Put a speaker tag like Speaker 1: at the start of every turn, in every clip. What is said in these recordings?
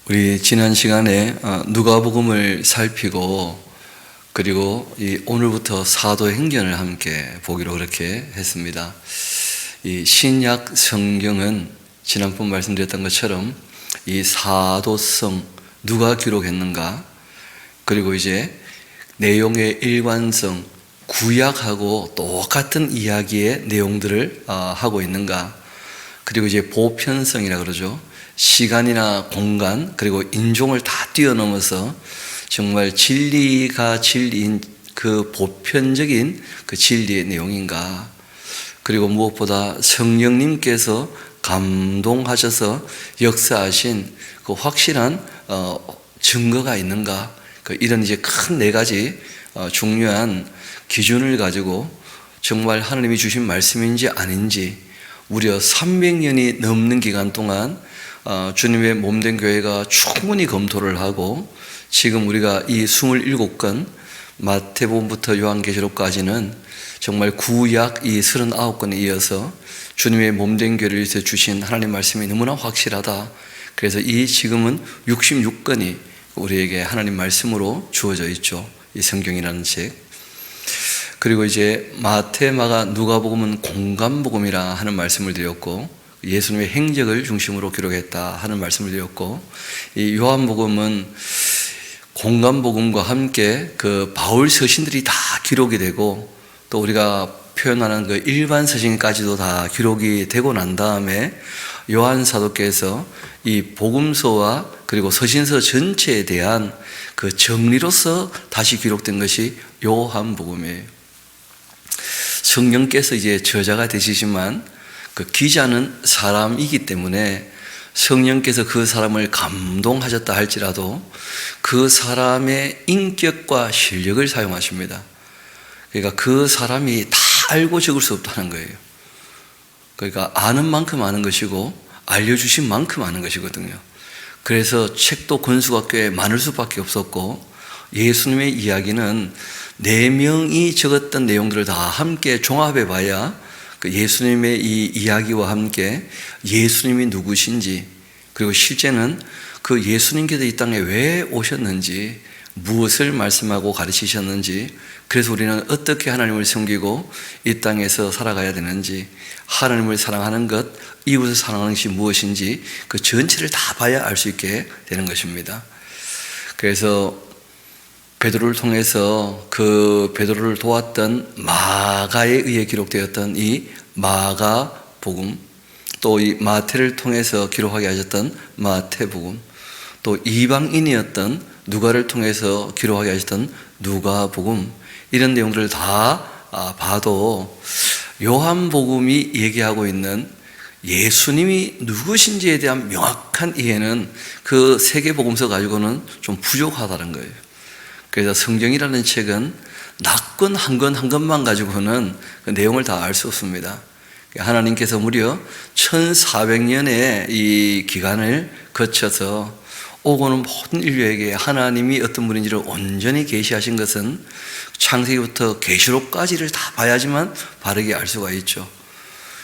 Speaker 1: 우리 지난 시간에 누가복음을 살피고 그리고 오늘부터 사도행전을 함께 보기로 그렇게 했습니다. 이 신약 성경은 지난번 말씀드렸던 것처럼 이 사도성 누가 기록했는가, 그리고 이제 내용의 일관성, 구약하고 똑같은 이야기의 내용들을 하고 있는가, 그리고 이제 보편성이라 그러죠. 시간이나 공간 그리고 인종을 다 뛰어넘어서 정말 진리가 진리인 그 보편적인 그 진리의 내용인가, 그리고 무엇보다 성령님께서 감동하셔서 역사하신 그 확실한 증거가 있는가, 이런 이제 큰 네 가지 중요한 기준을 가지고 정말 하나님이 주신 말씀인지 아닌지 무려 300년이 넘는 기간 동안 주님의 몸된 교회가 충분히 검토를 하고, 지금 우리가 이 27권 마태복음부터 요한계시록까지는 정말 구약 이 39권에 이어서 주님의 몸된 교회를 위해서 주신 하나님 말씀이 너무나 확실하다. 그래서 이 지금은 66권이 우리에게 하나님 말씀으로 주어져 있죠. 이 성경이라는 책. 그리고 이제 마태, 마가, 누가복음은 공간복음이라 하는 말씀을 드렸고, 예수님의 행적을 중심으로 기록했다 하는 말씀을 드렸고, 이 요한복음은 공간복음과 함께 그 바울 서신들이 다 기록이 되고, 또 우리가 표현하는 그 일반 서신까지도 다 기록이 되고 난 다음에 요한 사도께서 이 복음서와 그리고 서신서 전체에 대한 그 정리로서 다시 기록된 것이 요한복음이에요. 성령께서 이제 저자가 되시지만 그 기자는 사람이기 때문에 성령께서 그 사람을 감동하셨다 할지라도 그 사람의 인격과 실력을 사용하십니다. 그러니까 그 사람이 다 알고 적을 수 없다는 거예요. 그러니까 아는 만큼 아는 것이고 알려주신 만큼 아는 것이거든요. 그래서 책도 권수가 꽤 많을 수밖에 없었고, 예수님의 이야기는 4명이 적었던 내용들을 다 함께 종합해 봐야 그 예수님의 이 이야기와 함께 예수님이 누구신지, 그리고 실제는 그 예수님께서 이 땅에 왜 오셨는지, 무엇을 말씀하고 가르치셨는지, 그래서 우리는 어떻게 하나님을 섬기고 이 땅에서 살아가야 되는지, 하나님을 사랑하는 것, 이웃을 사랑하는 것이 무엇인지 그 전체를 다 봐야 알 수 있게 되는 것입니다. 그래서 베드로를 통해서 그 베드로를 도왔던 마가에 의해 기록되었던 이 마가복음, 또 이 마태를 통해서 기록하게 하셨던 마태복음, 또 이방인이었던 누가를 통해서 기록하게 하셨던 누가복음, 이런 내용들을 다 봐도 요한복음이 얘기하고 있는 예수님이 누구신지에 대한 명확한 이해는 그 세 개 복음서 가지고는 좀 부족하다는 거예요. 그래서 성경이라는 책은 낙권 한 권 한 권만 가지고는 그 내용을 다 알 수 없습니다. 하나님께서 무려 1400년의 이 기간을 거쳐서 오고 오는 모든 인류에게 하나님이 어떤 분인지를 온전히 계시하신 것은 창세기부터 계시록까지를 다 봐야지만 바르게 알 수가 있죠.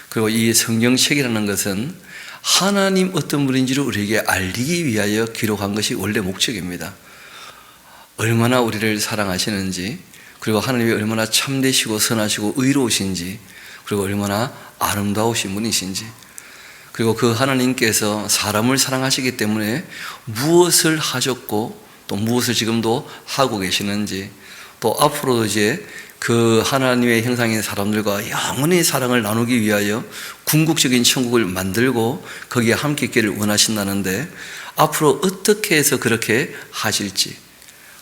Speaker 1: 그리고 이 성경책이라는 것은 하나님 어떤 분인지를 우리에게 알리기 위하여 기록한 것이 원래 목적입니다. 얼마나 우리를 사랑하시는지, 그리고 하나님이 얼마나 참되시고 선하시고 의로우신지, 그리고 얼마나 아름다우신 분이신지, 그리고 그 하나님께서 사람을 사랑하시기 때문에 무엇을 하셨고 또 무엇을 지금도 하고 계시는지, 또 앞으로도 이제 그 하나님의 형상인 사람들과 영원히 사랑을 나누기 위하여 궁극적인 천국을 만들고 거기에 함께 있기를 원하신다는데, 앞으로 어떻게 해서 그렇게 하실지,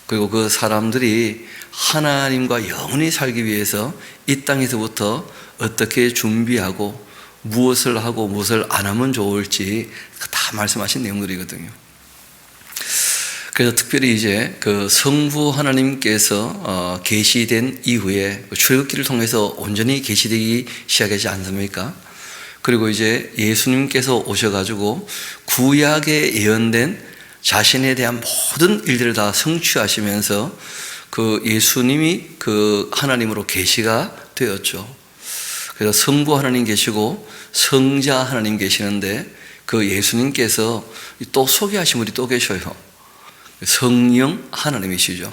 Speaker 1: 그리고 그 사람들이 하나님과 영원히 살기 위해서 이 땅에서부터 어떻게 준비하고 무엇을 하고 무엇을 안 하면 좋을지 다 말씀하신 내용들이거든요. 그래서 특별히 이제 그 성부 하나님께서 계시된 이후에 출애굽기를 통해서 온전히 계시되기 시작하지 않습니까? 그리고 이제 예수님께서 오셔가지고 구약에 예언된 자신에 대한 모든 일들을 다 성취하시면서 그 예수님이 그 하나님으로 계시가 되었죠. 그래서 성부 하나님 계시고 성자 하나님 계시는데, 그 예수님께서 또 소개하신 분이 또 계셔요. 성령 하나님이시죠.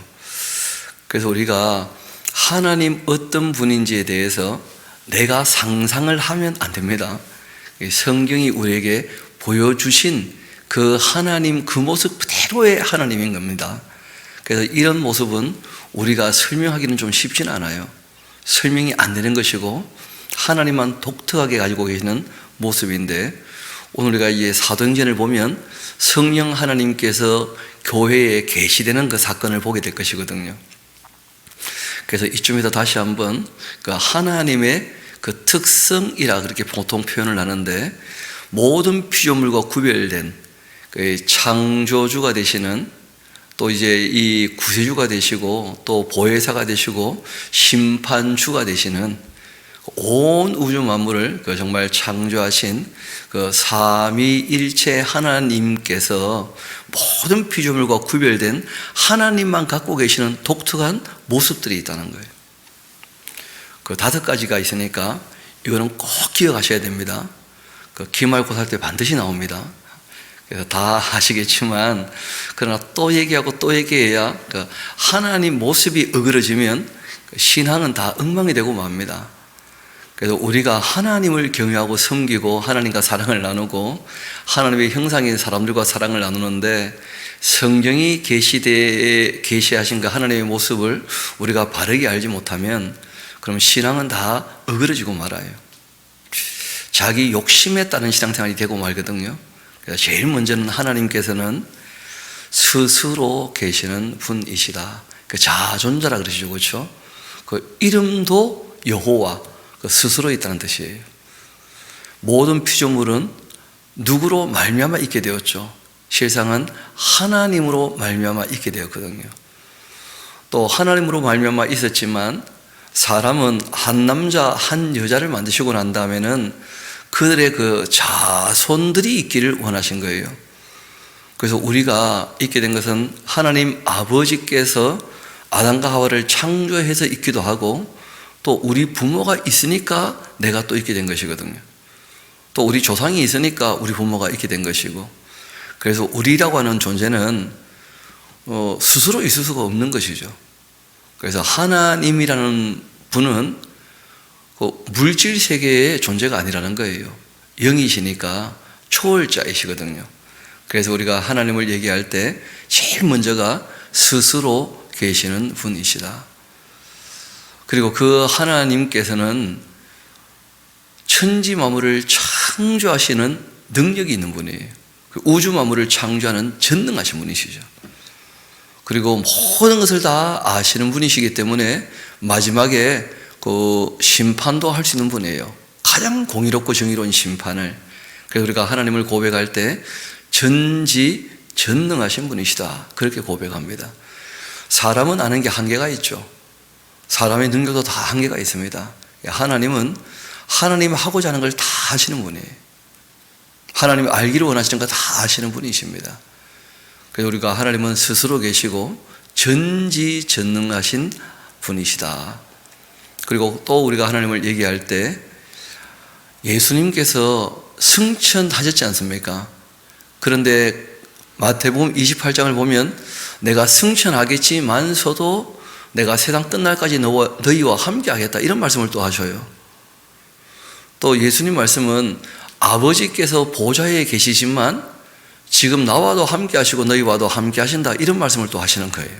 Speaker 1: 그래서 우리가 하나님 어떤 분인지에 대해서 내가 상상을 하면 안 됩니다. 성경이 우리에게 보여주신 그 하나님, 그 모습 그대로의 하나님인 겁니다. 그래서 이런 모습은 우리가 설명하기는 좀 쉽진 않아요. 설명이 안 되는 것이고 하나님만 독특하게 가지고 계시는 모습인데, 오늘 우리가 이 사도행전을 보면 성령 하나님께서 교회에 계시되는 그 사건을 보게 될 것이거든요. 그래서 이쯤에서 다시 한번 그 하나님의 그 특성이라 그렇게 보통 표현을 하는데, 모든 피조물과 구별된 그 창조주가 되시는, 또 이제 이 구세주가 되시고 또 보혜사가 되시고 심판주가 되시는 온 우주 만물을 그 정말 창조하신 그 삼위일체 하나님께서 모든 피조물과 구별된 하나님만 갖고 계시는 독특한 모습들이 있다는 거예요. 그 5가지가 있으니까 이거는 꼭 기억하셔야 됩니다. 그 기말고사 할 때 반드시 나옵니다. 그래서 다 아시겠지만, 그러나 또 얘기하고 또 얘기해야 그 하나님 모습이 어그러지면 신앙은 다 엉망이 되고 맙니다. 그래서 우리가 하나님을 경외하고 섬기고 하나님과 사랑을 나누고 하나님의 형상인 사람들과 사랑을 나누는데, 성경이 계시하신 그 하나님의 모습을 우리가 바르게 알지 못하면 그럼 신앙은 다 어그러지고 말아요. 자기 욕심에 따른 신앙생활이 되고 말거든요. 그래서 제일 먼저는 하나님께서는 스스로 계시는 분이시다. 그 자존자라 그러시죠, 그렇죠? 그 이름도 여호와, 그 스스로 있다는 뜻이에요. 모든 피조물은 누구로 말미암아 있게 되었죠? 실상은 하나님으로 말미암아 있게 되었거든요. 또 하나님으로 말미암아 있었지만 사람은 한 남자 한 여자를 만드시고 난 다음에는 그들의 그 자손들이 있기를 원하신 거예요. 그래서 우리가 있게 된 것은 하나님 아버지께서 아담과 하와를 창조해서 있기도 하고, 또 우리 부모가 있으니까 내가 또 있게 된 것이거든요. 또 우리 조상이 있으니까 우리 부모가 있게 된 것이고, 그래서 우리라고 하는 존재는 스스로 있을 수가 없는 것이죠. 그래서 하나님이라는 분은 그 물질 세계의 존재가 아니라는 거예요. 영이시니까 초월자이시거든요. 그래서 우리가 하나님을 얘기할 때 제일 먼저가 스스로 계시는 분이시다. 그리고 그 하나님께서는 천지 만물을 창조하시는 능력이 있는 분이에요. 우주 만물을 창조하는 전능하신 분이시죠. 그리고 모든 것을 다 아시는 분이시기 때문에 마지막에 그 심판도 할 수 있는 분이에요. 가장 공의롭고 정의로운 심판을. 그래서 우리가 하나님을 고백할 때 전지전능하신 분이시다, 그렇게 고백합니다. 사람은 아는 게 한계가 있죠. 사람의 능력도 다 한계가 있습니다. 하나님은 하나님 하고자 하는 걸 다 아시는 분이에요. 하나님이 알기를 원하시는 거 다 아시는 분이십니다. 그래서 우리가 하나님은 스스로 계시고 전지전능하신 분이시다. 그리고 또 우리가 하나님을 얘기할 때 예수님께서 승천하셨지 않습니까? 그런데 마태복음 28장을 보면 내가 승천하겠지만서도 내가 세상 끝날까지 너희와 함께 하겠다, 이런 말씀을 또 하셔요. 또 예수님 말씀은 아버지께서 보좌에 계시지만 지금 나와도 함께 하시고 너희와도 함께 하신다, 이런 말씀을 또 하시는 거예요.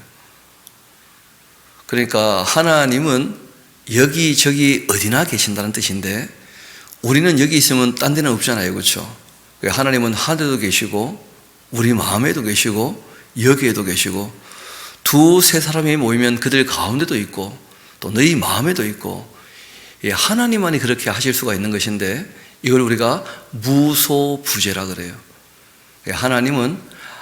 Speaker 1: 그러니까 하나님은 여기저기 어디나 계신다는 뜻인데, 우리는 여기 있으면 딴 데는 없잖아요, 그렇죠? 하나님은 하늘에도 계시고 우리 마음에도 계시고 여기에도 계시고, 두세 사람이 모이면 그들 가운데도 있고 또 너희 마음에도 있고, 하나님만이 그렇게 하실 수가 있는 것인데 이걸 우리가 무소부재라 그래요. 하나님은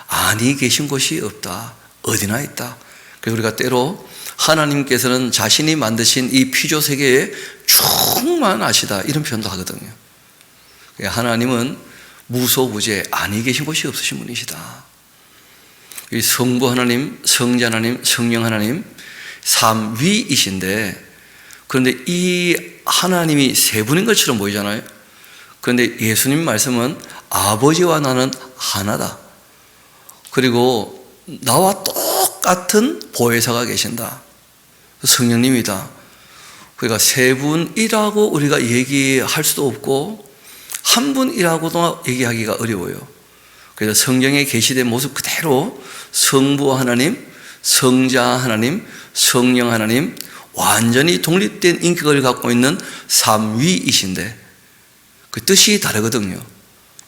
Speaker 1: 아니 계신 곳이 없다, 어디나 있다. 그래서 우리가 때로 하나님께서는 자신이 만드신 이 피조 세계에 충만하시다, 이런 표현도 하거든요. 하나님은 무소부재, 아니 계신 곳이 없으신 분이시다. 이 성부 하나님, 성자 하나님, 성령 하나님 삼위이신데, 그런데 이 하나님이 세 분인 것처럼 보이잖아요. 그런데 예수님 말씀은 아버지와 나는 하나다. 그리고 나와 똑같은 보혜사가 계신다. 성령님이다. 그러니까 세 분이라고 우리가 얘기할 수도 없고 한 분이라고도 얘기하기가 어려워요. 그래서 성경에 계시된 모습 그대로 성부 하나님, 성자 하나님, 성령 하나님, 완전히 독립된 인격을 갖고 있는 삼위이신데 그 뜻이 다르거든요.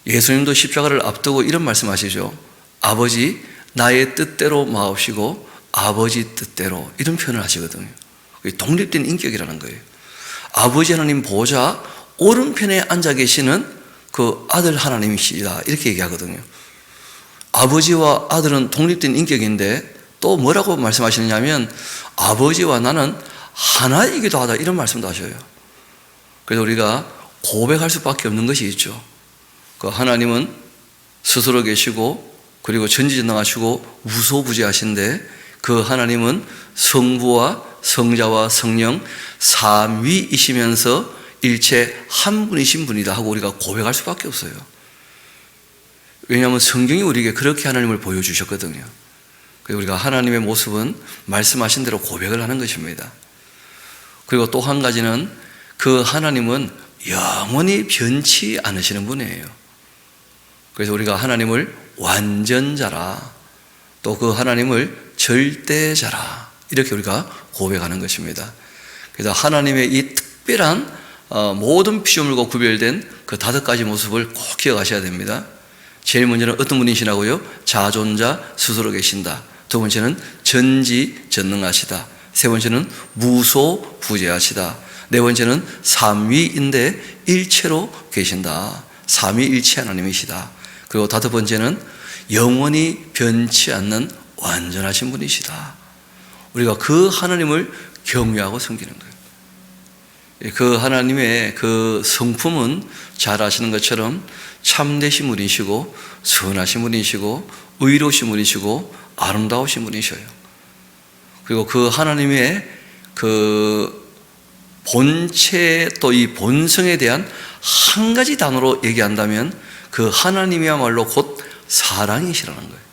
Speaker 1: 예수님도 십자가를 앞두고 이런 말씀하시죠. 아버지 나의 뜻대로 마옵시고 아버지 뜻대로, 이런 표현을 하시거든요. 독립된 인격이라는 거예요. 아버지 하나님 보좌 오른편에 앉아 계시는 그 아들 하나님이시다, 이렇게 얘기하거든요. 아버지와 아들은 독립된 인격인데 또 뭐라고 말씀하시느냐면 아버지와 나는 하나이기도 하다, 이런 말씀도 하셔요. 그래서 우리가 고백할 수밖에 없는 것이 있죠. 그 하나님은 스스로 계시고 그리고 전지전능하시고 무소부재하신데 그 하나님은 성부와 성자와 성령 삼위이시면서 일체 한 분이신 분이다 하고 우리가 고백할 수밖에 없어요. 왜냐하면 성경이 우리에게 그렇게 하나님을 보여주셨거든요. 그래서 우리가 하나님의 모습은 말씀하신 대로 고백을 하는 것입니다. 그리고 또 한 가지는 그 하나님은 영원히 변치 않으시는 분이에요. 그래서 우리가 하나님을 완전자라, 또 그 하나님을 절대자라, 이렇게 우리가 고백하는 것입니다. 그래서 하나님의 이 특별한 모든 피조물과 구별된 그 5가지 모습을 꼭 기억하셔야 됩니다. 제일 먼저는 어떤 분이시라고요? 자존자 스스로 계신다. 두 번째는 전지전능하시다. 세 번째는 무소부재하시다. 네 번째는 삼위인데 일체로 계신다. 삼위일체 하나님이시다. 그리고 5번째는 영원히 변치 않는 완전하신 분이시다. 우리가 그 하나님을 경외하고 섬기는 거예요. 그 하나님의 그 성품은 잘 아시는 것처럼 참되신 분이시고 선하신 분이시고 의로우신 분이시고 아름다우신 분이셔요. 그리고 그 하나님의 그 본체 또 이 본성에 대한 한 가지 단어로 얘기한다면 그 하나님이야말로 곧 사랑이시라는 거예요.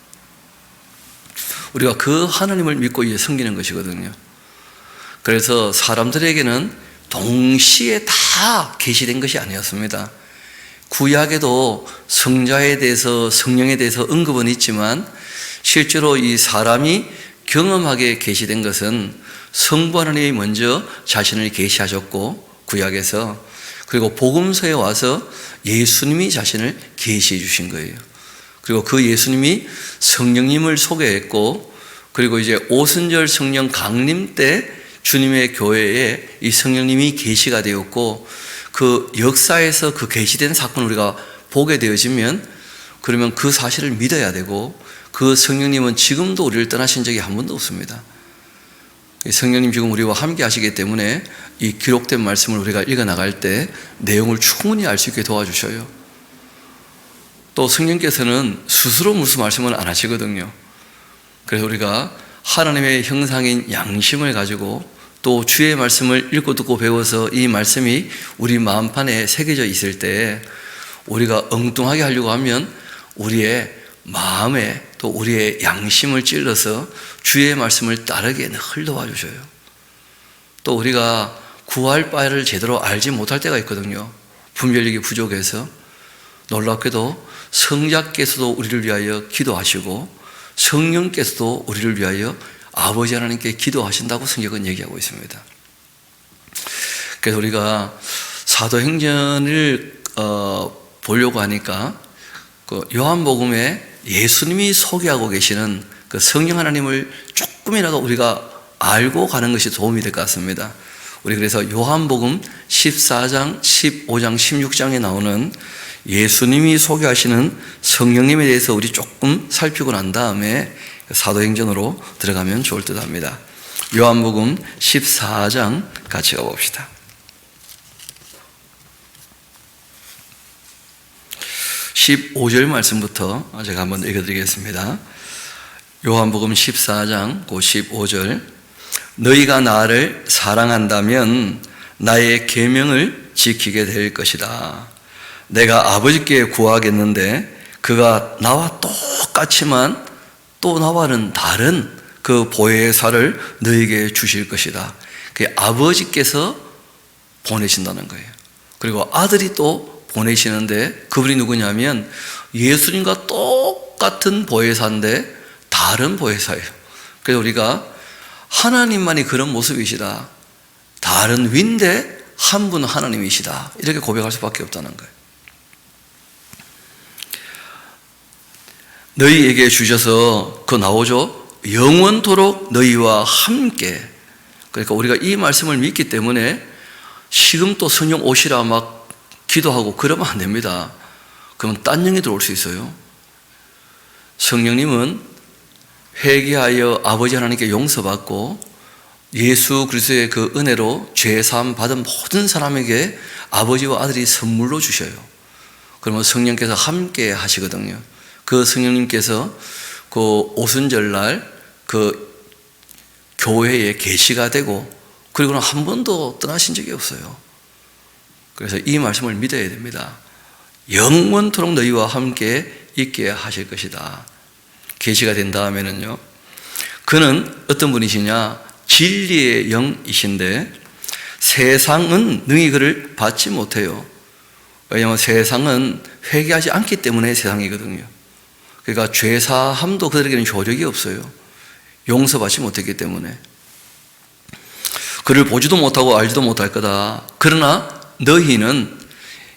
Speaker 1: 우리가 그 하나님을 믿고 이제 섬기는 것이거든요. 그래서 사람들에게는 동시에 다 계시된 것이 아니었습니다. 구약에도 성자에 대해서 성령에 대해서 언급은 있지만 실제로 이 사람이 경험하게 계시된 것은 성부 하나님이 먼저 자신을 계시하셨고 구약에서, 그리고 복음서에 와서 예수님이 자신을 계시해 주신 거예요. 그리고 그 예수님이 성령님을 소개했고, 그리고 이제 오순절 성령 강림 때 주님의 교회에 이 성령님이 계시가 되었고, 그 역사에서 그 계시된 사건을 우리가 보게 되어지면 그러면 그 사실을 믿어야 되고, 그 성령님은 지금도 우리를 떠나신 적이 한 번도 없습니다. 성령님 지금 우리와 함께 하시기 때문에 이 기록된 말씀을 우리가 읽어 나갈 때 내용을 충분히 알 수 있게 도와주셔요. 또 성령께서는 스스로 무슨 말씀을 안 하시거든요. 그래서 우리가 하나님의 형상인 양심을 가지고 또 주의 말씀을 읽고 듣고 배워서 이 말씀이 우리 마음판에 새겨져 있을 때 우리가 엉뚱하게 하려고 하면 우리의 마음에 또 우리의 양심을 찔러서 주의 말씀을 따르게 늘 도와주셔요. 또 우리가 구할 바를 제대로 알지 못할 때가 있거든요. 분별력이 부족해서. 놀랍게도 성자께서도 우리를 위하여 기도하시고 성령께서도 우리를 위하여 아버지 하나님께 기도하신다고 성경은 얘기하고 있습니다. 그래서 우리가 사도행전을 보려고 하니까 그 요한복음에 예수님이 소개하고 계시는 그 성령 하나님을 조금이라도 우리가 알고 가는 것이 도움이 될 것 같습니다. 우리 그래서 요한복음 14장, 15장, 16장에 나오는 예수님이 소개하시는 성령님에 대해서 우리 조금 살피고 난 다음에 사도행전으로 들어가면 좋을 듯 합니다. 요한복음 14장 같이 가봅시다. (15절) 말씀부터 제가 한번 읽어드리겠습니다. 요한복음 14장 15절. 너희가 나를 사랑한다면 나의 계명을 지키게 될 것이다. 내가 아버지께 구하겠는데 그가 나와 똑같지만 또 나와는 다른 그 보혜사를 너에게 주실 것이다. 그게 아버지께서 보내신다는 거예요. 그리고 아들이 또 보내시는데 그분이 누구냐면 예수님과 똑같은 보혜사인데 다른 보혜사예요. 그래서 우리가 하나님만이 그런 모습이시다. 다른 위인데 한 분은 하나님이시다. 이렇게 고백할 수밖에 없다는 거예요. 너희에게 주셔서 그 나오죠. 영원토록 너희와 함께. 그러니까 우리가 이 말씀을 믿기 때문에 지금 또 성령 오시라 막 기도하고 그러면 안 됩니다. 그러면 딴 영이 들어올 수 있어요. 성령님은 회개하여 아버지 하나님께 용서받고 예수 그리스도의 그 은혜로 죄사함 받은 모든 사람에게 아버지와 아들이 선물로 주셔요. 그러면 성령께서 함께 하시거든요. 그 성령님께서 그 오순절날 그 교회에 계시가 되고 그리고는 한 번도 떠나신 적이 없어요. 그래서 이 말씀을 믿어야 됩니다. 영원토록 너희와 함께 있게 하실 것이다. 계시가 된 다음에는요, 그는 어떤 분이시냐? 진리의 영이신데 세상은 능히 그를 받지 못해요. 왜냐하면 세상은 회개하지 않기 때문에 세상이거든요. 그러니까 죄사함도 그들에게는 효력이 없어요. 용서받지 못했기 때문에. 그를 보지도 못하고 알지도 못할 거다. 그러나 너희는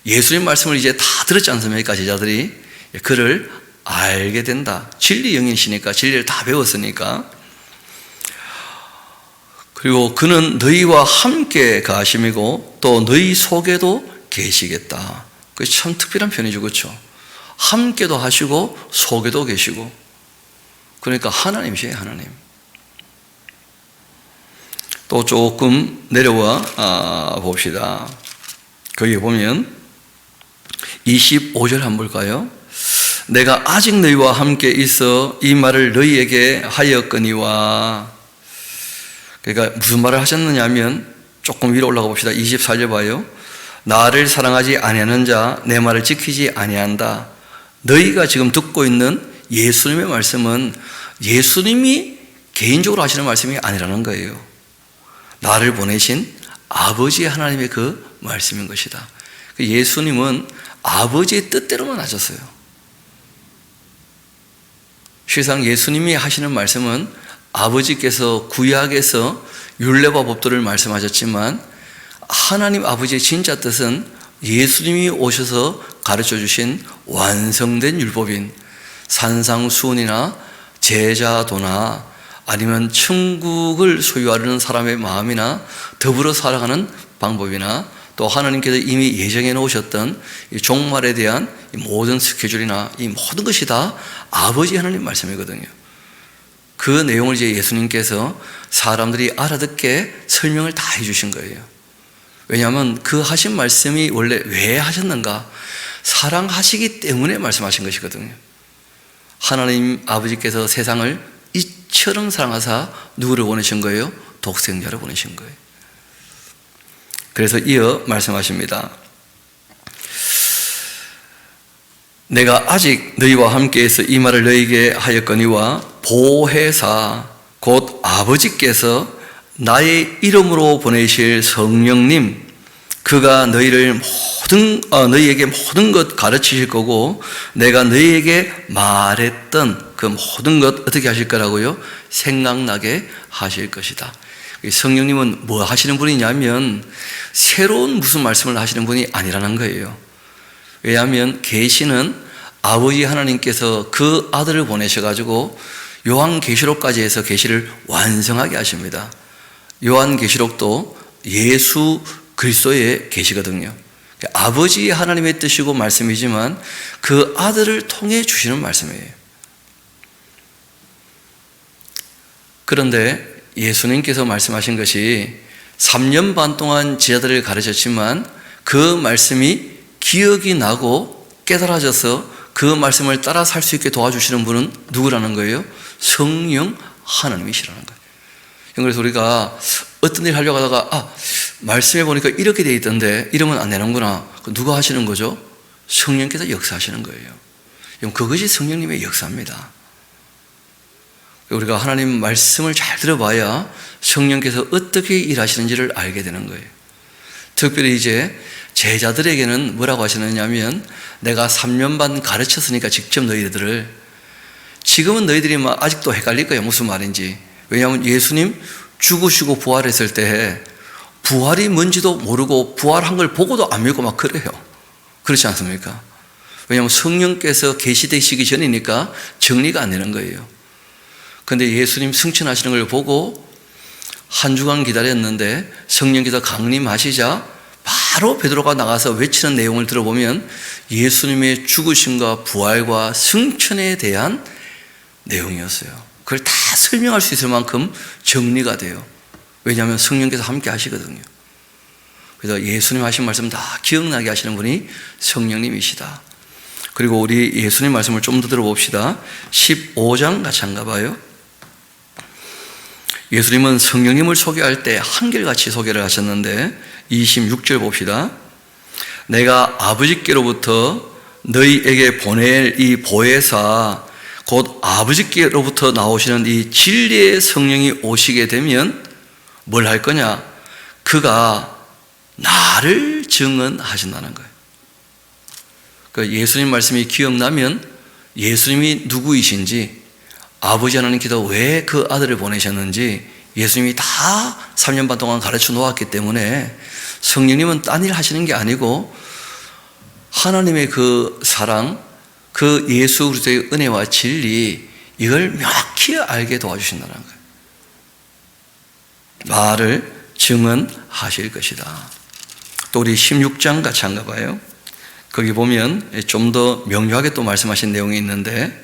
Speaker 1: 예수님 말씀을 이제 다 들었지 않습니까? 제자들이. 그를 알게 된다. 진리 영이시니까, 진리를 다 배웠으니까. 그리고 그는 너희와 함께 가심이고 또 너희 속에도 계시겠다. 그게 참 특별한 표현이죠. 그렇죠? 함께도 하시고 속에도 계시고. 그러니까 하나님이세요. 하나님. 또 조금 내려와 봅시다. 거기 보면 25절 한번 볼까요? 내가 아직 너희와 함께 있어 이 말을 너희에게 하였거니와. 그러니까 무슨 말을 하셨느냐면 조금 위로 올라가 봅시다. 24절 봐요. 나를 사랑하지 아니하는 자 내 말을 지키지 아니한다. 너희가 지금 듣고 있는 예수님의 말씀은 예수님이 개인적으로 하시는 말씀이 아니라는 거예요. 나를 보내신 아버지 하나님의 그 말씀인 것이다. 예수님은 아버지의 뜻대로만 하셨어요. 실상 예수님이 하시는 말씀은 아버지께서 구약에서 율례와 법도를 말씀하셨지만 하나님 아버지의 진짜 뜻은 예수님이 오셔서 가르쳐 주신 완성된 율법인 산상수훈이나 제자도나 아니면 천국을 소유하려는 사람의 마음이나 더불어 살아가는 방법이나 또 하나님께서 이미 예정해 놓으셨던 이 종말에 대한 이 모든 스케줄이나 이 모든 것이 다 아버지 하나님 말씀이거든요. 그 내용을 이제 예수님께서 사람들이 알아듣게 설명을 다 해주신 거예요. 왜냐하면 그 하신 말씀이 원래 왜 하셨는가? 사랑하시기 때문에 말씀하신 것이거든요. 하나님 아버지께서 세상을 이처럼 사랑하사 누구를 보내신 거예요? 독생자를 보내신 거예요. 그래서 이어 말씀하십니다. 내가 아직 너희와 함께해서 이 말을 너희에게 하였거니와 보혜사 곧 아버지께서 나의 이름으로 보내실 성령님 그가 너희에게 모든 것 가르치실 거고 내가 너희에게 말했던 그 모든 것 어떻게 하실 거라고요? 생각나게 하실 것이다. 성령님은 뭐 하시는 분이냐면 새로운 무슨 말씀을 하시는 분이 아니라는 거예요. 왜냐하면 계시는 아버지 하나님께서 그 아들을 보내셔가지고 요한계시록까지 해서 계시를 완성하게 하십니다. 요한계시록도 예수 그리스도의 계시거든요. 아버지 하나님의 뜻이고 말씀이지만 그 아들을 통해 주시는 말씀이에요. 그런데 예수님께서 말씀하신 것이 3년 반 동안 제자들을 가르쳤지만 그 말씀이 기억이 나고 깨달아져서 그 말씀을 따라 살 수 있게 도와주시는 분은 누구라는 거예요? 성령 하나님이시라는 거예요. 그래서 우리가 어떤 일 하려고 하다가 말씀해 보니까 이렇게 돼 있던데 이러면 안 되는구나. 누가 하시는 거죠? 성령께서 역사하시는 거예요. 그것이 성령님의 역사입니다. 우리가 하나님 말씀을 잘 들어봐야 성령께서 어떻게 일하시는지를 알게 되는 거예요. 특별히 이제 제자들에게는 뭐라고 하시느냐면, 내가 3년 반 가르쳤으니까 직접 너희들을, 지금은 너희들이 아직도 헷갈릴 거예요. 무슨 말인지. 왜냐하면 예수님 죽으시고 부활했을 때 부활이 뭔지도 모르고 부활한 걸 보고도 안 믿고 막 그래요. 그렇지 않습니까? 왜냐하면 성령께서 계시되시기 전이니까 정리가 안 되는 거예요. 그런데 예수님 승천하시는 걸 보고 한 주간 기다렸는데 성령께서 강림하시자 바로 베드로가 나가서 외치는 내용을 들어보면 예수님의 죽으심과 부활과 승천에 대한 내용이었어요. 그걸 다 설명할 수 있을 만큼 정리가 돼요. 왜냐하면 성령께서 함께 하시거든요. 그래서 예수님 하신 말씀 다 기억나게 하시는 분이 성령님이시다. 그리고 우리 예수님 말씀을 좀 더 들어봅시다. 15장 같이 한가 봐요. 예수님은 성령님을 소개할 때 한결같이 소개를 하셨는데 26절 봅시다. 내가 아버지께로부터 너희에게 보낼 이 보혜사 곧 아버지께로부터 나오시는 이 진리의 성령이 오시게 되면 뭘 할 거냐? 그가 나를 증언하신다는 거예요. 그러니까 예수님 말씀이 기억나면 예수님이 누구이신지, 아버지 하나님께서 왜 그 아들을 보내셨는지 예수님이 다 3년 반 동안 가르쳐 놓았기 때문에 성령님은 딴 일 하시는 게 아니고 하나님의 그 사랑, 그 예수 그리스도의 은혜와 진리, 이걸 명확히 알게 도와주신다는 거예요. 나를 증언하실 것이다. 또 우리 16장 같이 한가 봐요. 거기 보면 좀 더 명료하게 또 말씀하신 내용이 있는데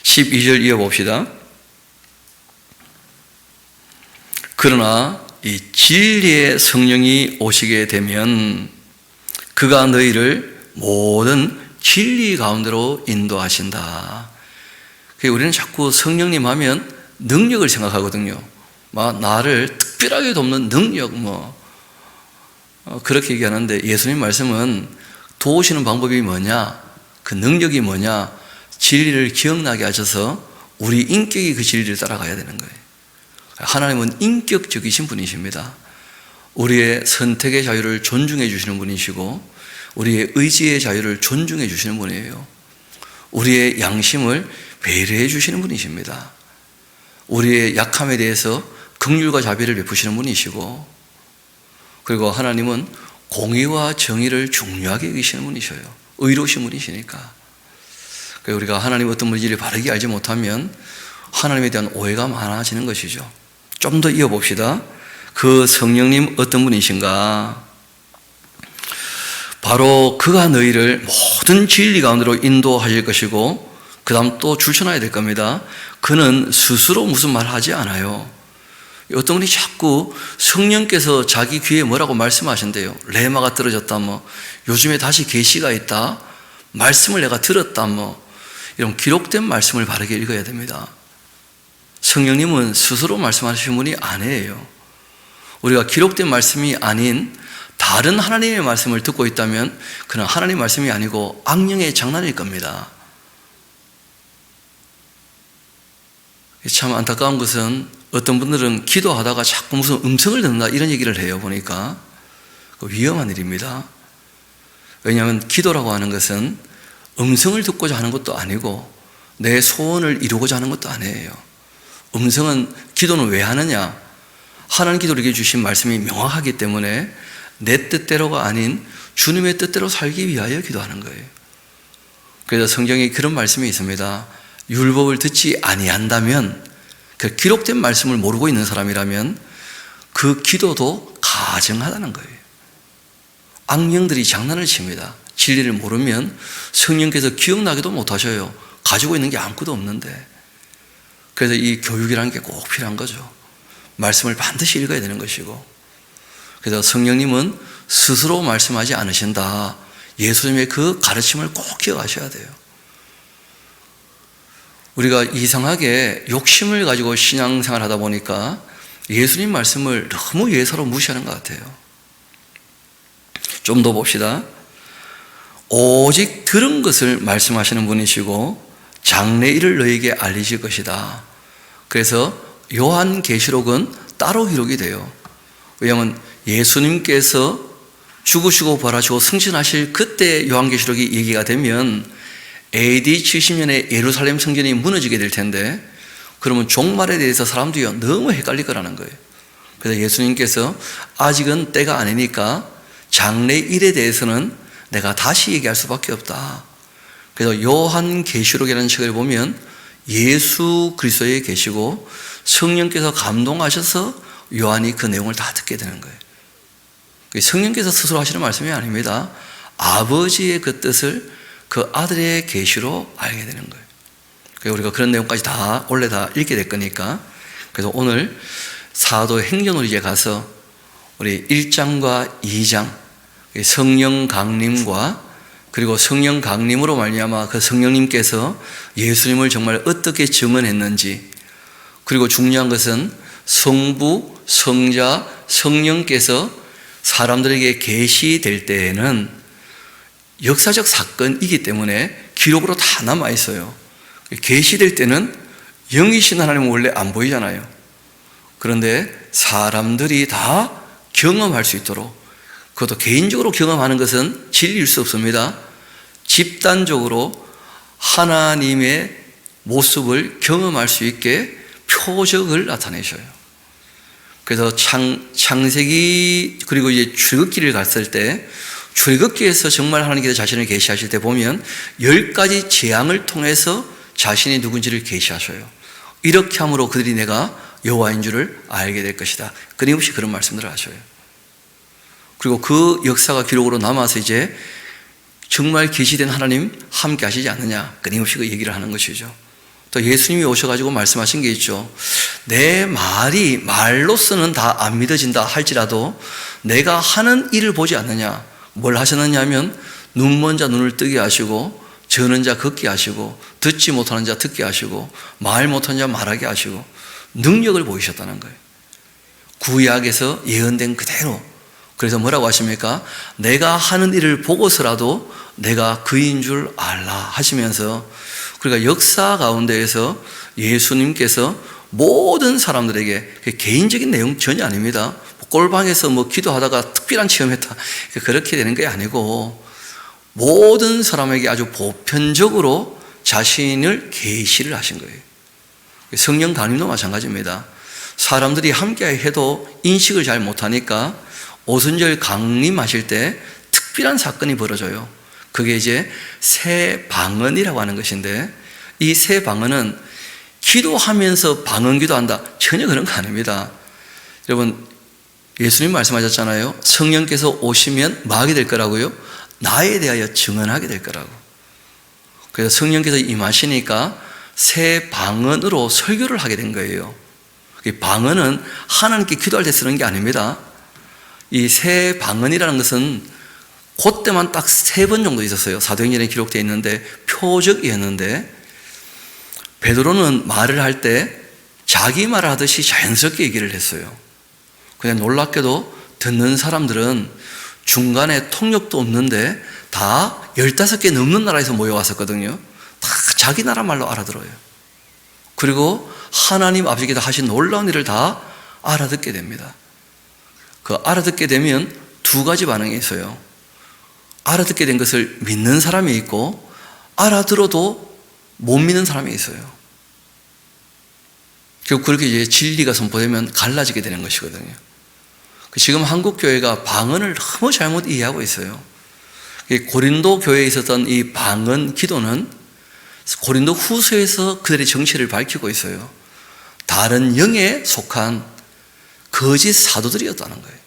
Speaker 1: 12절 이어봅시다. 그러나 이 진리의 성령이 오시게 되면 그가 너희를 모든 진리 가운데로 인도하신다. 우리는 자꾸 성령님 하면 능력을 생각하거든요. 막 나를 특별하게 돕는 능력, 그렇게 얘기하는데 예수님 말씀은 도우시는 방법이 뭐냐? 그 능력이 뭐냐? 진리를 기억나게 하셔서 우리 인격이 그 진리를 따라가야 되는 거예요. 하나님은 인격적이신 분이십니다. 우리의 선택의 자유를 존중해 주시는 분이시고 우리의 의지의 자유를 존중해 주시는 분이에요. 우리의 양심을 배려해 주시는 분이십니다. 우리의 약함에 대해서 긍휼과 자비를 베푸시는 분이시고, 그리고 하나님은 공의와 정의를 중요하게 여기시는 분이셔요. 의로우신 분이시니까. 우리가 하나님 어떤 분인지를 바르게 알지 못하면 하나님에 대한 오해가 많아지는 것이죠. 좀 더 이어봅시다. 그 성령님 어떤 분이신가? 바로 그가 너희를 모든 진리 가운데로 인도하실 것이고, 그 다음 또 줄쳐놔야 될 겁니다. 그는 스스로 무슨 말 하지 않아요. 어떤 분이 자꾸 성령께서 자기 귀에 뭐라고 말씀하신대요. 레마가 떨어졌다, 요즘에 다시 계시가 있다, 말씀을 내가 들었다, 이런 기록된 말씀을 바르게 읽어야 됩니다. 성령님은 스스로 말씀하시는 분이 아니에요. 우리가 기록된 말씀이 아닌 다른 하나님의 말씀을 듣고 있다면 그는 하나님의 말씀이 아니고 악령의 장난일 겁니다. 참 안타까운 것은 어떤 분들은 기도하다가 자꾸 무슨 음성을 듣는다 이런 얘기를 해요. 보니까 위험한 일입니다. 왜냐하면 기도라고 하는 것은 음성을 듣고자 하는 것도 아니고 내 소원을 이루고자 하는 것도 아니에요. 음성은, 기도는 왜 하느냐? 하나님 기도에게 주신 말씀이 명확하기 때문에 내 뜻대로가 아닌 주님의 뜻대로 살기 위하여 기도하는 거예요. 그래서 성경에 그런 말씀이 있습니다. 율법을 듣지 아니한다면, 그 기록된 말씀을 모르고 있는 사람이라면 그 기도도 가증하다는 거예요. 악령들이 장난을 칩니다. 진리를 모르면 성령께서 기억나기도 못하셔요. 가지고 있는 게 아무것도 없는데. 그래서 이 교육이라는 게 꼭 필요한 거죠. 말씀을 반드시 읽어야 되는 것이고, 그래서 성령님은 스스로 말씀하지 않으신다. 예수님의 그 가르침을 꼭 기억하셔야 돼요. 우리가 이상하게 욕심을 가지고 신앙생활 하다 보니까 예수님 말씀을 너무 예사로 무시하는 것 같아요. 좀 더 봅시다. 오직 들은 것을 말씀하시는 분이시고 장래일을 너에게 알리실 것이다. 그래서 요한계시록은 따로 기록이 돼요. 왜냐하면 예수님께서 죽으시고 부활하시고 승천하실 그때 요한계시록이 얘기가 되면 AD 70년에 예루살렘 성전이 무너지게 될 텐데, 그러면 종말에 대해서 사람들이 너무 헷갈릴 거라는 거예요. 그래서 예수님께서 아직은 때가 아니니까 장래일에 대해서는 내가 다시 얘기할 수밖에 없다. 그래서 요한계시록이라는 책을 보면 예수 그리스도에 계시고 성령께서 감동하셔서 요한이 그 내용을 다 듣게 되는 거예요. 성령께서 스스로 하시는 말씀이 아닙니다. 아버지의 그 뜻을 그 아들의 계시로 알게 되는 거예요. 그래서 우리가 그런 내용까지 다 원래 다 읽게 될 거니까, 그래서 오늘 사도행전으로 가서 우리 1장과 2장 성령 강림과, 그리고 성령 강림으로 말미암아 그 성령님께서 예수님을 정말 어떻게 증언했는지, 그리고 중요한 것은 성부, 성자, 성령께서 사람들에게 계시될 때에는 역사적 사건이기 때문에 기록으로 다 남아 있어요. 계시될 때는 영이신 하나님은 원래 안 보이잖아요. 그런데 사람들이 다 경험할 수 있도록, 그것도 개인적으로 경험하는 것은 진리일 수 없습니다. 집단적으로 하나님의 모습을 경험할 수 있게 표적을 나타내셔요. 그래서 창세기, 그리고 이제 출애굽기를 갔을 때, 출애굽기에서 정말 하나님께서 자신을 계시하실 때 보면 10가지 재앙을 통해서 자신이 누군지를 계시하셔요. 이렇게 함으로 그들이 내가 여호와인 줄을 알게 될 것이다. 끊임없이 그런 말씀들을 하셔요. 그리고 그 역사가 기록으로 남아서 이제 정말 계시된 하나님 함께 하시지 않느냐, 끊임없이 그 얘기를 하는 것이죠. 또 예수님이 오셔가지고 말씀하신 게 있죠. 내 말이 말로서는 다 안 믿어진다 할지라도 내가 하는 일을 보지 않느냐. 뭘 하셨느냐 하면 눈 먼 자 눈을 뜨게 하시고, 저는 자 걷게 하시고, 듣지 못하는 자 듣게 하시고, 말 못하는 자 말하게 하시고, 능력을 보이셨다는 거예요. 구약에서 예언된 그대로. 그래서 뭐라고 하십니까? 내가 하는 일을 보고서라도 내가 그인 줄 알라 하시면서, 그러니까 역사 가운데에서 예수님께서 모든 사람들에게, 개인적인 내용 전혀 아닙니다. 꼴방에서 뭐 기도하다가 특별한 체험했다, 그렇게 되는 게 아니고 모든 사람에게 아주 보편적으로 자신을 계시를 하신 거예요. 성령 강림도 마찬가지입니다. 사람들이 함께 해도 인식을 잘 못하니까 오순절 강림하실 때 특별한 사건이 벌어져요. 그게 이제 새 방언이라고 하는 것인데, 이 새 방언은 기도하면서 방언 기도한다, 전혀 그런 거 아닙니다. 여러분, 예수님 말씀하셨잖아요. 성령께서 오시면 뭐 하게 될 거라고요? 나에 대하여 증언하게 될 거라고. 그래서 성령께서 임하시니까 새 방언으로 설교를 하게 된 거예요. 이 방언은 하나님께 기도할 때 쓰는 게 아닙니다. 이 새 방언이라는 것은 그때만 딱 3번 정도 있었어요. 사도행전에 기록되어 있는데 표적이었는데, 베드로는 말을 할 때 자기 말 하듯이 자연스럽게 얘기를 했어요. 그냥 놀랍게도 듣는 사람들은 중간에 통역도 없는데 다 15개 넘는 나라에서 모여왔었거든요. 다 자기 나라 말로 알아들어요. 그리고 하나님 아버지께서 하신 놀라운 일을 다 알아듣게 됩니다. 그 알아듣게 되면 2가지 반응이 있어요. 알아듣게 된 것을 믿는 사람이 있고, 알아들어도 못 믿는 사람이 있어요. 결국 그렇게 이제 진리가 선포되면 갈라지게 되는 것이거든요. 지금 한국 교회가 방언을 너무 잘못 이해하고 있어요. 고린도 교회에 있었던 이 방언 기도는 고린도 후서에서 그들의 정체를 밝히고 있어요. 다른 영에 속한 거짓 사도들이었다는 거예요.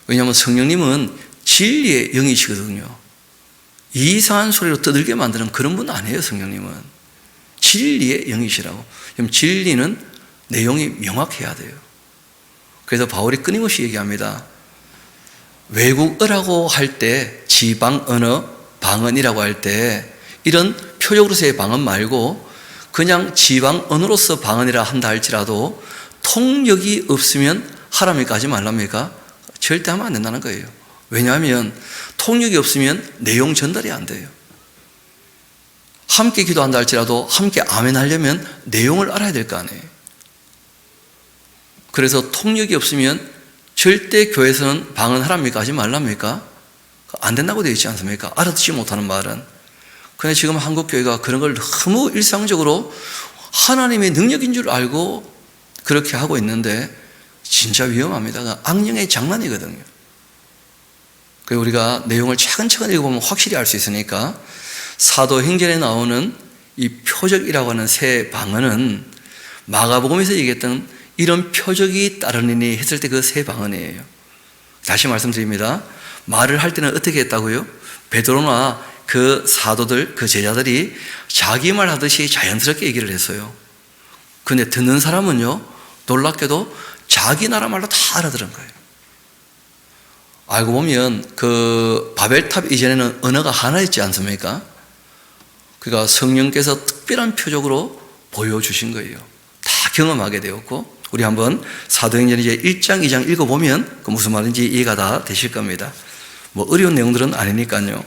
Speaker 1: 왜냐하면 성령님은 진리의 영이시거든요. 이상한 소리로 떠들게 만드는 그런 분 아니에요. 성령님은 진리의 영이시라고. 그럼 진리는 내용이 명확해야 돼요. 그래서 바울이 끊임없이 얘기합니다. 외국어라고 할 때, 지방 언어, 방언이라고 할 때 이런 표적으로서의 방언 말고 그냥 지방 언어로서 방언이라 한다 할지라도 통역이 없으면 하랍니까? 하지 말랍니까? 절대 하면 안 된다는 거예요. 왜냐하면 통역이 없으면 내용 전달이 안 돼요. 함께 기도한다 할지라도 함께 아멘 하려면 내용을 알아야 될 거 아니에요. 그래서 통역이 없으면 절대 교회에서는 방언하랍니까? 하지 말랍니까? 안 된다고 되어 있지 않습니까? 알아듣지 못하는 말은. 그런데 지금 한국교회가 그런 걸 너무 일상적으로 하나님의 능력인 줄 알고 그렇게 하고 있는데 진짜 위험합니다. 악령의 장난이거든요. 그래서 우리가 내용을 차근차근 읽어보면 확실히 알 수 있으니까 사도행전에 나오는 이 표적이라고 하는 새 방언은 마가복음에서 얘기했던 이런 표적이 따르니니 했을 때 그 새 방언이에요. 다시 말씀드립니다. 말을 할 때는 어떻게 했다고요? 베드로나 그 사도들, 그 제자들이 자기 말 하듯이 자연스럽게 얘기를 했어요. 근데 듣는 사람은요, 놀랍게도 자기 나라 말로 다 알아들은 거예요. 알고 보면 그 바벨탑 이전에는 언어가 하나였지 않습니까? 그러니까 성령께서 특별한 표적으로 보여주신 거예요. 다 경험하게 되었고, 우리 한번 사도행전 이제 1장, 2장 읽어보면 그 무슨 말인지 이해가 다 되실 겁니다. 뭐 어려운 내용들은 아니니까요.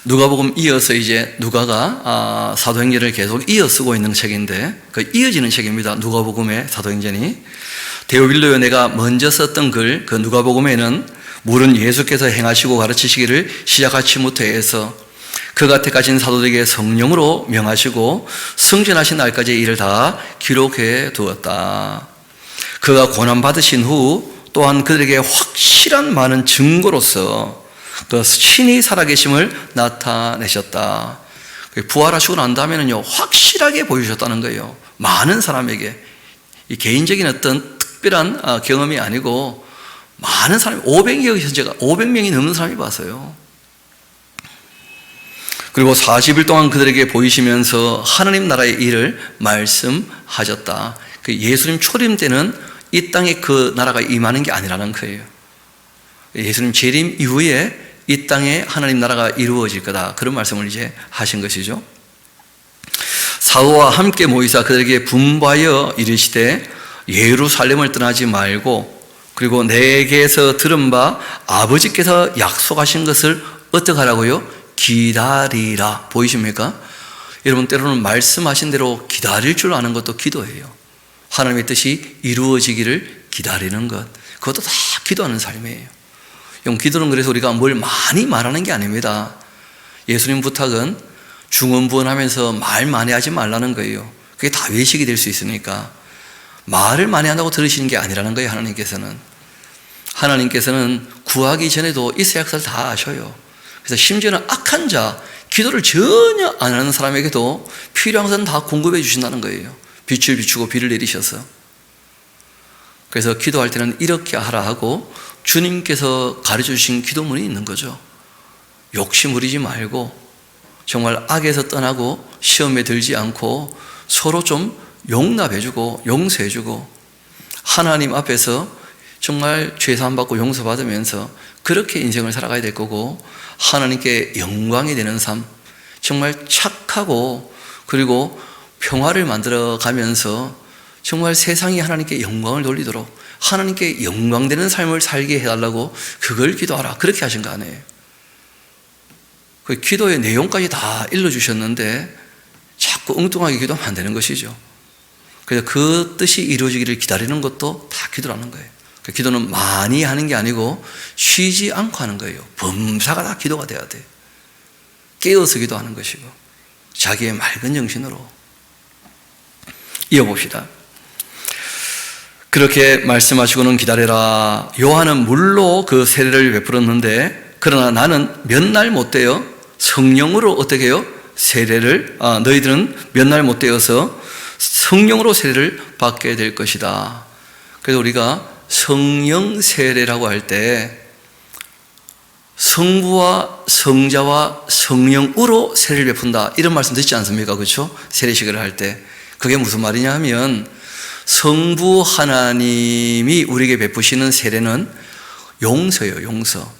Speaker 1: 누가복음 이어서 이제 누가가 사도행전을 계속 이어 쓰고 있는 책인데 그 이어지는 책입니다. 누가복음의 사도행전이. 데오빌로요 내가 먼저 썼던 글, 그 누가복음에는 물은 예수께서 행하시고 가르치시기를 시작하시부터 해서 그가 택하신 사도들에게 성령으로 명하시고 승천하신 날까지의 일을 다 기록해 두었다. 그가 고난받으신 후 또한 그들에게 확실한 많은 증거로서 그 신이 살아계심을 나타내셨다. 부활하시고 난 다음에는요, 확실하게 보여주셨다는 거예요. 많은 사람에게. 이 개인적인 어떤 특별한 경험이 아니고 많은 사람이 500명이 넘는 사람이 봤어요. 그리고 40일 동안 그들에게 보이시면서 하나님 나라의 일을 말씀하셨다. 그 예수님 초림 때는 이 땅에 그 나라가 임하는 게 아니라는 거예요. 예수님 재림 이후에 이 땅에 하나님 나라가 이루어질 거다. 그런 말씀을 이제 하신 것이죠. 사도와 함께 모이사 그들에게 분부하여 이르시되 예루살렘을 떠나지 말고 그리고 내게서 들은 바 아버지께서 약속하신 것을 어떻게 하라고요? 기다리라. 보이십니까? 여러분 때로는 말씀하신 대로 기다릴 줄 아는 것도 기도예요. 하나님의 뜻이 이루어지기를 기다리는 것, 그것도 다 기도하는 삶이에요. 기도는 그래서 우리가 뭘 많이 말하는 게 아닙니다. 예수님 부탁은 중언부언하면서 말 많이 하지 말라는 거예요. 그게 다 외식이 될 수 있으니까 말을 많이 한다고 들으시는 게 아니라는 거예요. 하나님께서는 구하기 전에도 이 세약사를 다 아셔요. 그래서 심지어는 악한 자, 기도를 전혀 안 하는 사람에게도 필요한 것은 다 공급해 주신다는 거예요. 빛을 비추고 비를 내리셔서. 그래서 기도할 때는 이렇게 하라 하고 주님께서 가르쳐 주신 기도문이 있는 거죠. 욕심 부리지 말고 정말 악에서 떠나고 시험에 들지 않고 서로 좀 용납해주고 용서해주고 하나님 앞에서 정말 죄사함 받고 용서받으면서 그렇게 인생을 살아가야 될 거고 하나님께 영광이 되는 삶, 정말 착하고 그리고 평화를 만들어 가면서 정말 세상이 하나님께 영광을 돌리도록 하나님께 영광되는 삶을 살게 해달라고 그걸 기도하라. 그렇게 하신 거 아니에요. 그 기도의 내용까지 다 일러주셨는데 자꾸 엉뚱하게 기도하면 안 되는 것이죠. 그래서 그 뜻이 이루어지기를 기다리는 것도 다 기도라는 거예요. 그 기도는 많이 하는 게 아니고 쉬지 않고 하는 거예요. 범사가 다 기도가 돼야 돼요. 깨어서 기도하는 것이고 자기의 맑은 정신으로. 이어봅시다. 그렇게 말씀하시고는 기다려라. 요한은 물로 그 세례를 베풀었는데 그러나 나는 몇 날 못 되어 성령으로 어떻게 해요? 세례를 너희들은 몇 날 못 되어서 성령으로 세례를 받게 될 것이다. 그래서 우리가 성령 세례라고 할 때 성부와 성자와 성령으로 세례를 베푼다 이런 말씀 듣지 않습니까? 그렇죠? 세례식을 할 때 그게 무슨 말이냐 하면 성부 하나님이 우리에게 베푸시는 세례는 용서예요. 용서.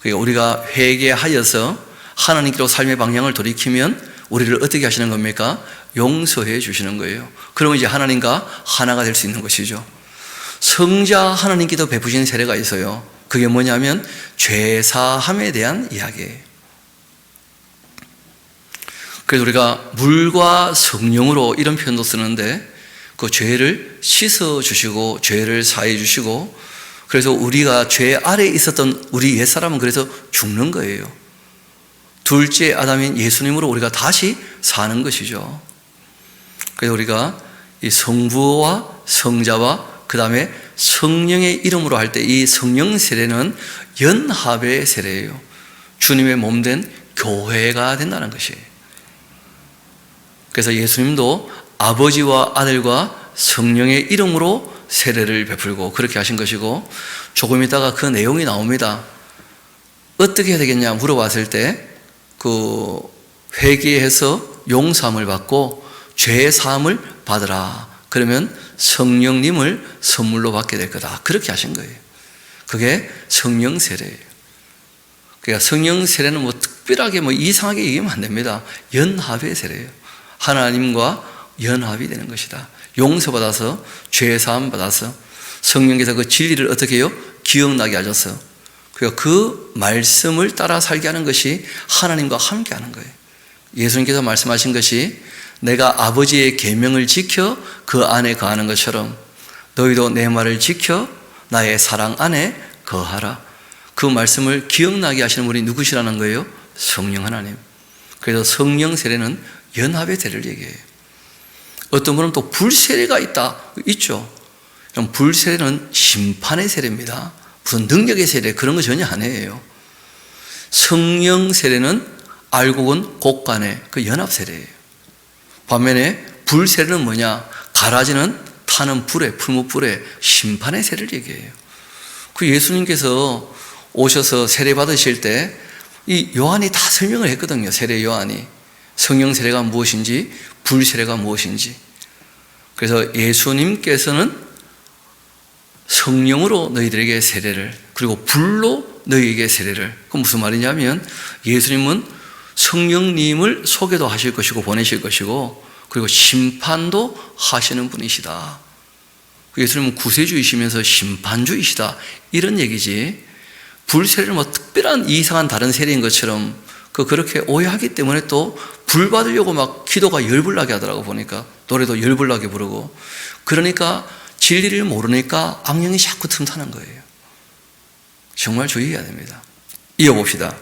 Speaker 1: 그러니까 우리가 회개하여서 하나님께로 삶의 방향을 돌이키면 우리를 어떻게 하시는 겁니까? 용서해 주시는 거예요. 그러면 이제 하나님과 하나가 될 수 있는 것이죠. 성자 하나님께도 베푸시는 세례가 있어요. 그게 뭐냐면 죄사함에 대한 이야기예요. 그래서 우리가 물과 성령으로 이런 표현도 쓰는데 그 죄를 씻어주시고 죄를 사해주시고 그래서 우리가 죄 아래에 있었던 우리 옛사람은 그래서 죽는 거예요. 둘째 아담인 예수님으로 우리가 다시 사는 것이죠. 그래서 우리가 이 성부와 성자와 그 다음에 성령의 이름으로 할 때 이 성령 세례는 연합의 세례예요. 주님의 몸된 교회가 된다는 것이에요. 그래서 예수님도 아버지와 아들과 성령의 이름으로 세례를 베풀고 그렇게 하신 것이고 조금 있다가 그 내용이 나옵니다. 어떻게 해야 되겠냐 물어봤을 때 그 회개해서 용서함을 받고 죄 사함을 받으라. 그러면 성령님을 선물로 받게 될 거다. 그렇게 하신 거예요. 그게 성령 세례예요. 그러니까 성령 세례는 뭐 특별하게 뭐 이상하게 얘기하면 안 됩니다. 연합의 세례예요. 하나님과 연합이 되는 것이다. 용서받아서 죄사함 받아서 성령께서 그 진리를 어떻게 해요? 기억나게 하셔서 그러니까 그 말씀을 따라 살게 하는 것이 하나님과 함께 하는 거예요. 예수님께서 말씀하신 것이 내가 아버지의 계명을 지켜 그 안에 거하는 것처럼 너희도 내 말을 지켜 나의 사랑 안에 거하라. 그 말씀을 기억나게 하시는 분이 누구시라는 거예요? 성령 하나님. 그래서 성령 세례는 연합의 세례를 얘기해요. 어떤 분은 또 불세례가 있죠. 그럼 불세례는 심판의 세례입니다. 무슨 능력의 세례 그런 거 전혀 아니에요. 성령 세례는 알고 본 곳간의 그 연합 세례예요. 반면에 불세례는 뭐냐? 가라지는 타는 불에 풀무불에 심판의 세례를 얘기해요. 그 예수님께서 오셔서 세례 받으실 때 이 요한이 다 설명을 했거든요. 세례 요한이 성령 세례가 무엇인지 불세례가 무엇인지. 그래서 예수님께서는 성령으로 너희들에게 세례를 그리고 불로 너희에게 세례를. 그건 무슨 말이냐면 예수님은 성령님을 소개도 하실 것이고 보내실 것이고 그리고 심판도 하시는 분이시다. 예수님은 구세주이시면서 심판주이시다 이런 얘기지. 불세례는 뭐 특별한 이상한 다른 세례인 것처럼 그렇게 오해하기 때문에 또 불 받으려고 막 기도가 열불나게 하더라고. 보니까 노래도 열불나게 부르고 그러니까 진리를 모르니까 악령이 자꾸 틈타는 거예요. 정말 주의해야 됩니다. 이어봅시다.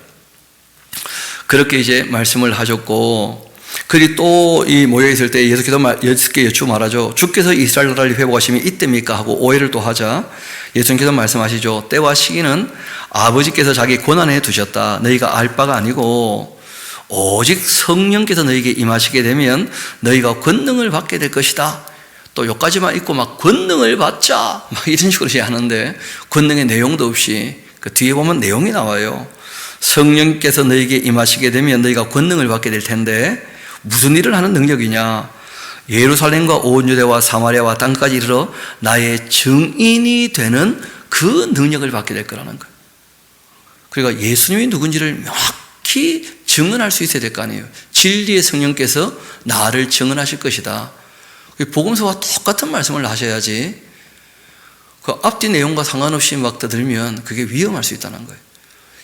Speaker 1: 그렇게 이제 말씀을 하셨고 그리 또 이 모여있을 때 예수께서 6개 여쭈 말하죠. 주께서 이스라엘 나라를 회복하심이 이때입니까? 하고 오해를 또 하자 예수님께서 말씀하시죠. 때와 시기는 아버지께서 자기 권한에 두셨다. 너희가 알 바가 아니고 오직 성령께서 너희에게 임하시게 되면 너희가 권능을 받게 될 것이다. 또 여기까지만 읽고 막 권능을 받자 막 이런 식으로 하는데 권능의 내용도 없이 그 뒤에 보면 내용이 나와요. 성령께서 너희에게 임하시게 되면 너희가 권능을 받게 될 텐데 무슨 일을 하는 능력이냐? 예루살렘과 온 유대와 사마리아와 땅까지 이르러 나의 증인이 되는 그 능력을 받게 될 거라는 거예요. 그러니까 예수님이 누군지를 명확히 증언할 수 있어야 될 거 아니에요. 진리의 성령께서 나를 증언하실 것이다. 복음서와 똑같은 말씀을 하셔야지 그 앞뒤 내용과 상관없이 막 떠들면 그게 위험할 수 있다는 거예요.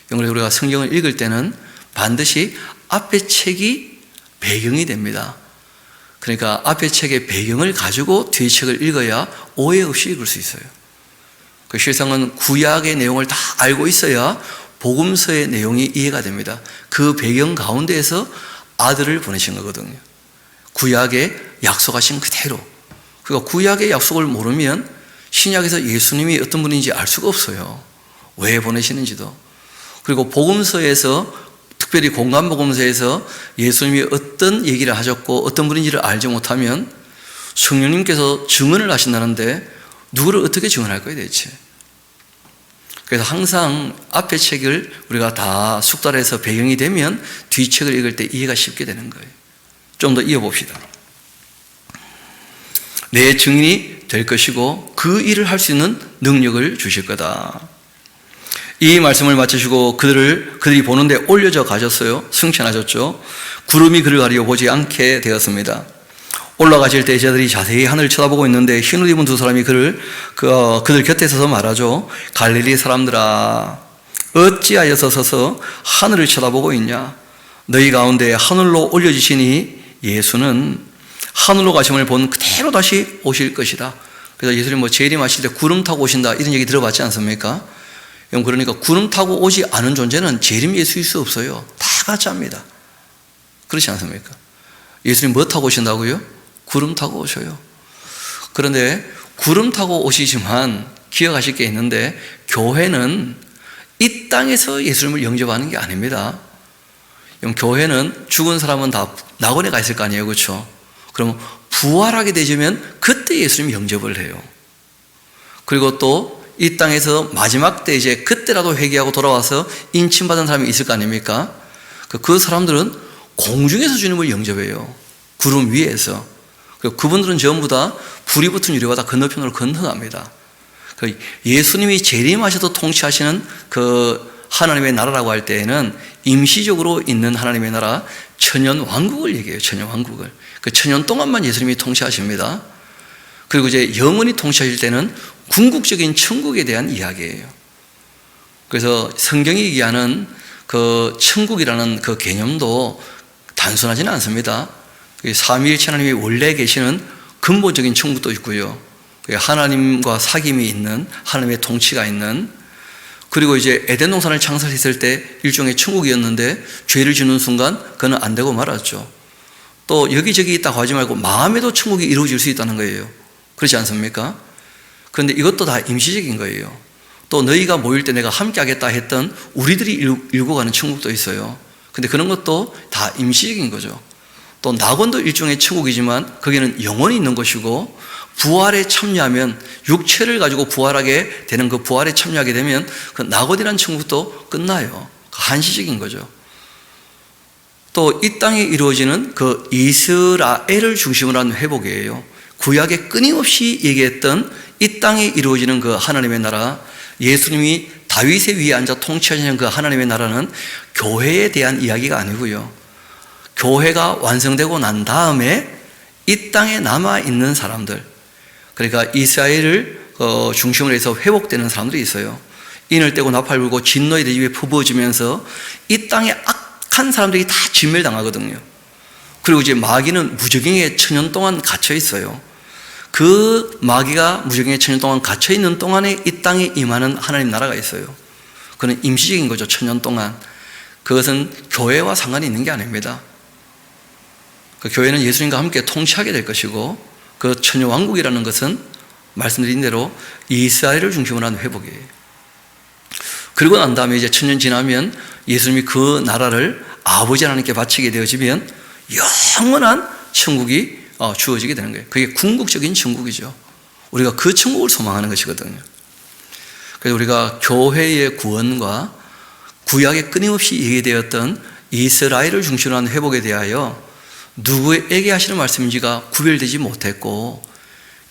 Speaker 1: 그래서 우리가 성경을 읽을 때는 반드시 앞의 책이 배경이 됩니다. 그러니까 앞의 책의 배경을 가지고 뒤의 책을 읽어야 오해 없이 읽을 수 있어요. 그 실상은 구약의 내용을 다 알고 있어야 복음서의 내용이 이해가 됩니다. 그 배경 가운데에서 아들을 보내신 거거든요. 구약에 약속하신 그대로. 그러니까 구약의 약속을 모르면 신약에서 예수님이 어떤 분인지 알 수가 없어요. 왜 보내시는지도. 그리고 복음서에서 특별히 공간복음서에서 예수님이 어떤 얘기를 하셨고 어떤 분인지를 알지 못하면 성령님께서 증언을 하신다는데 누구를 어떻게 증언할 거예요 대체. 그래서 항상 앞의 책을 우리가 다 숙달해서 배경이 되면 뒤 책을 읽을 때 이해가 쉽게 되는 거예요. 좀 더 이어봅시다. 내 증인이 될 것이고 그 일을 할 수 있는 능력을 주실 거다. 이 말씀을 마치시고 그들이 보는데 올려져 가셨어요. 승천하셨죠. 구름이 그를 가리워 보지 않게 되었습니다. 올라가실 때 제자들이 자세히 하늘을 쳐다보고 있는데 흰옷 입은 두 사람이 그들 곁에 서서 말하죠. 갈릴리 사람들아, 어찌하여서 서서 하늘을 쳐다보고 있냐? 너희 가운데 하늘로 올려지시니 예수는 하늘로 가심을 본 그대로 다시 오실 것이다. 그래서 예수님 재림하실 때 구름 타고 오신다 이런 얘기 들어봤지 않습니까? 그러니까 구름 타고 오지 않은 존재는 재림 예수일 수 없어요. 다 가짜입니다. 그렇지 않습니까? 예수님 뭐 타고 오신다고요? 구름 타고 오셔요. 그런데 구름 타고 오시지만 기억하실 게 있는데, 교회는 이 땅에서 예수님을 영접하는 게 아닙니다. 교회는 죽은 사람은 다 낙원에 가 있을 거 아니에요, 그렇죠? 그러면 부활하게 되면 그때 예수님 영접을 해요. 그리고 또 이 땅에서 마지막 때 이제 그때라도 회개하고 돌아와서 인침받은 사람이 있을 거 아닙니까? 그 사람들은 공중에서 주님을 영접해요. 구름 위에서. 그분들은 전부 다 불이 붙은 유리바다 건너편으로 건너갑니다. 예수님이 재림하셔도 통치하시는 그 하나님의 나라라고 할 때에는 임시적으로 있는 하나님의 나라 천년 왕국을 얘기해요. 천년 왕국을. 그 천년 동안만 예수님이 통치하십니다. 그리고 이제 영원히 통치하실 때는 궁극적인 천국에 대한 이야기예요. 그래서 성경이 얘기하는 그 천국이라는 그 개념도 단순하지는 않습니다. 삼위일체 하나님이 원래 계시는 근본적인 천국도 있고요. 하나님과 사귐이 있는 하나님의 통치가 있는, 그리고 이제 에덴 동산을 창설했을 때 일종의 천국이었는데 죄를 짓는 순간 그는 안 되고 말았죠. 또 여기저기 있다고 하지 말고 마음에도 천국이 이루어질 수 있다는 거예요. 그렇지 않습니까? 그런데 이것도 다 임시적인 거예요. 또 너희가 모일 때 내가 함께 하겠다 했던 우리들이 일고 가는 천국도 있어요. 근데 그런 것도 다 임시적인 거죠. 또 낙원도 일종의 천국이지만 거기는 영원히 있는 것이고, 부활에 참여하면 육체를 가지고 부활하게 되는 그 부활에 참여하게 되면 그 낙원이라는 천국도 끝나요. 한시적인 거죠. 또 이 땅에 이루어지는 그 이스라엘을 중심으로 한 회복이에요. 구약에 끊임없이 얘기했던 이 땅에 이루어지는 그 하나님의 나라, 예수님이 다윗의 위에 앉아 통치하시는 그 하나님의 나라는 교회에 대한 이야기가 아니고요. 교회가 완성되고 난 다음에 이 땅에 남아있는 사람들, 그러니까 이스라엘을 중심으로 해서 회복되는 사람들이 있어요. 인을 떼고 나팔 불고 진노의 대집에 퍼부어지면서 이 땅에 악한 사람들이 다 진멸당하거든요. 그리고 이제 마귀는 무저갱에 천년 동안 갇혀 있어요. 그 마귀가 무저갱에 천년 동안 갇혀 있는 동안에 이 땅에 임하는 하나님 나라가 있어요. 그건 임시적인 거죠. 천년 동안. 그것은 교회와 상관이 있는 게 아닙니다. 그 교회는 예수님과 함께 통치하게 될 것이고, 그 천년 왕국이라는 것은 말씀드린 대로 이스라엘을 중심으로 한 회복이에요. 그리고 난 다음에 이제 천년 지나면 예수님이 그 나라를 아버지 하나님께 바치게 되어지면 영원한 천국이 주어지게 되는 거예요. 그게 궁극적인 천국이죠. 우리가 그 천국을 소망하는 것이거든요. 그래서 우리가 교회의 구원과 구약에 끊임없이 얘기되었던 이스라엘을 중심으로 한 회복에 대하여 누구에게 하시는 말씀인지가 구별되지 못했고,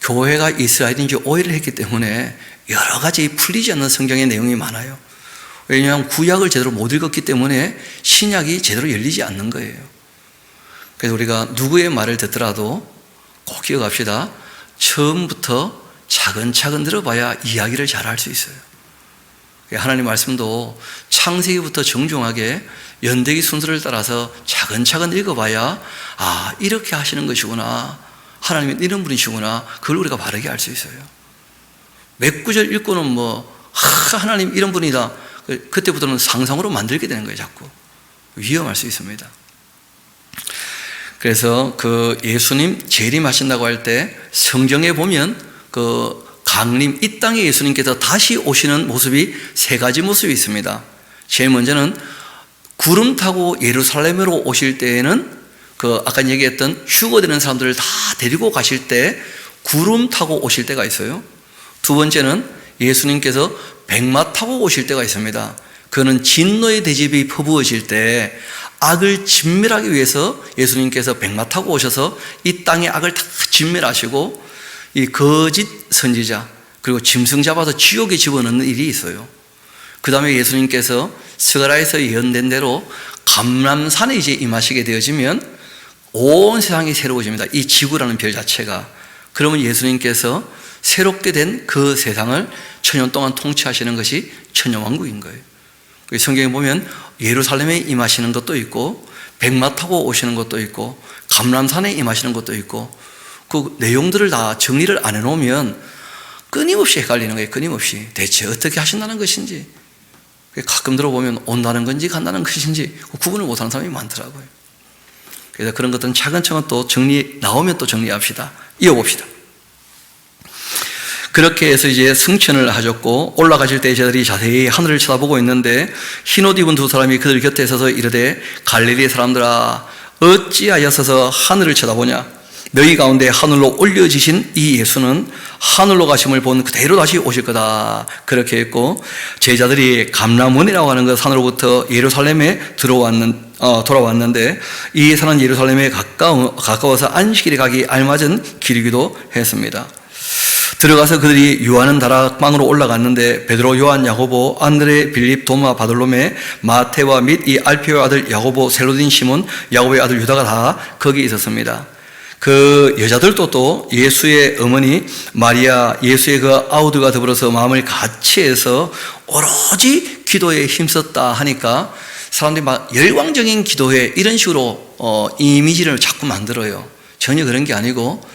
Speaker 1: 교회가 이스라엘인지 오해를 했기 때문에 여러 가지 풀리지 않는 성경의 내용이 많아요. 왜냐하면 구약을 제대로 못 읽었기 때문에 신약이 제대로 열리지 않는 거예요. 그래서 우리가 누구의 말을 듣더라도 꼭 기억합시다. 처음부터 차근차근 들어봐야 이야기를 잘 할 수 있어요. 하나님 말씀도 창세기부터 정중하게 연대기 순서를 따라서 차근차근 읽어봐야, 아, 이렇게 하시는 것이구나, 하나님은 이런 분이시구나, 그걸 우리가 바르게 알 수 있어요. 몇 구절 읽고는 하나님 이런 분이다, 그때부터는 상상으로 만들게 되는 거예요. 자꾸 위험할 수 있습니다. 그래서 그 예수님 재림하신다고 할 때 성경에 보면 그 강림, 이 땅에 예수님께서 다시 오시는 모습이 세 가지 모습이 있습니다. 제일 먼저는 구름 타고 예루살렘으로 오실 때에는 그 아까 얘기했던 휴거되는 사람들을 다 데리고 가실 때 구름 타고 오실 때가 있어요. 두 번째는 예수님께서 백마 타고 오실 때가 있습니다. 그거는 진노의 대접이 퍼부어질 때 악을 진멸하기 위해서 예수님께서 백마 타고 오셔서 이 땅의 악을 다 진멸하시고 이 거짓 선지자 그리고 짐승 잡아서 지옥에 집어넣는 일이 있어요. 그 다음에 예수님께서 스가랴에서 예언된 대로 감람산에 이제 임하시게 되어지면 온 세상이 새로워집니다. 이 지구라는 별 자체가. 그러면 예수님께서 새롭게 된 그 세상을 천년 동안 통치하시는 것이 천년왕국인 거예요. 성경에 보면 예루살렘에 임하시는 것도 있고 백마 타고 오시는 것도 있고 감람산에 임하시는 것도 있고 그 내용들을 다 정리를 안 해놓으면 끊임없이 헷갈리는 거예요. 끊임없이 대체 어떻게 하신다는 것인지, 가끔 들어보면 온다는 건지 간다는 것인지 구분을 못하는 사람이 많더라고요. 그래서 그런 것들은 차근차근 또 정리 나오면 또 정리합시다. 이어봅시다. 그렇게 해서 이제 승천을 하셨고 올라가실 때 제자들이 자세히 하늘을 쳐다보고 있는데 흰옷 입은 두 사람이 그들 곁에 서서 이르되 갈릴리 사람들아 어찌하여서서 하늘을 쳐다보냐? 너희 가운데 하늘로 올려지신 이 예수는 하늘로 가심을 본 그대로 다시 오실 거다. 그렇게 했고 제자들이 감람원이라고 하는 그 산으로부터 예루살렘에 돌아왔는데 이 산은 예루살렘에 가까워서 안식일에 가기 알맞은 길이기도 했습니다. 들어가서 그들이 요한은 다락방으로 올라갔는데 베드로, 요한, 야고보, 안드레, 빌립, 도마, 바돌로메, 마테와 및 이 알피오의 아들 야고보, 셀로딘 시몬, 야고보의 아들 유다가 다 거기 있었습니다. 그 여자들도 또 예수의 어머니 마리아, 예수의 그 아우드가 더불어서 마음을 같이 해서 오로지 기도에 힘썼다 하니까 사람들이 막 열광적인 기도회 이런 식으로 이미지를 자꾸 만들어요. 전혀 그런 게 아니고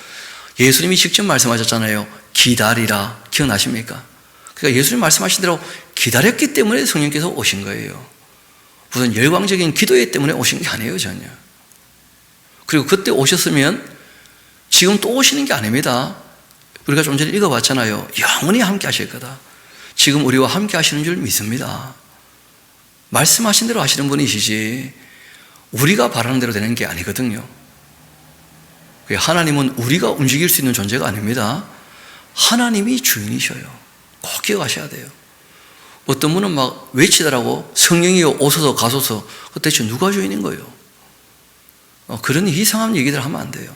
Speaker 1: 예수님이 직접 말씀하셨잖아요. 기다리라. 기억나십니까? 그러니까 예수님 말씀하신 대로 기다렸기 때문에 성령께서 오신 거예요. 무슨 열광적인 기도회 때문에 오신 게 아니에요, 전혀. 그리고 그때 오셨으면 지금 또 오시는 게 아닙니다. 우리가 좀 전에 읽어봤잖아요. 영원히 함께 하실 거다. 지금 우리와 함께 하시는 줄 믿습니다. 말씀하신 대로 하시는 분이시지 우리가 바라는 대로 되는 게 아니거든요. 하나님은 우리가 움직일 수 있는 존재가 아닙니다. 하나님이 주인이셔요. 꼭 기억하셔야 돼요. 어떤 분은 막 외치더라고. 성령이여 오소서 가소서. 대체 누가 주인인 거예요? 그런 이상한 얘기들 하면 안 돼요.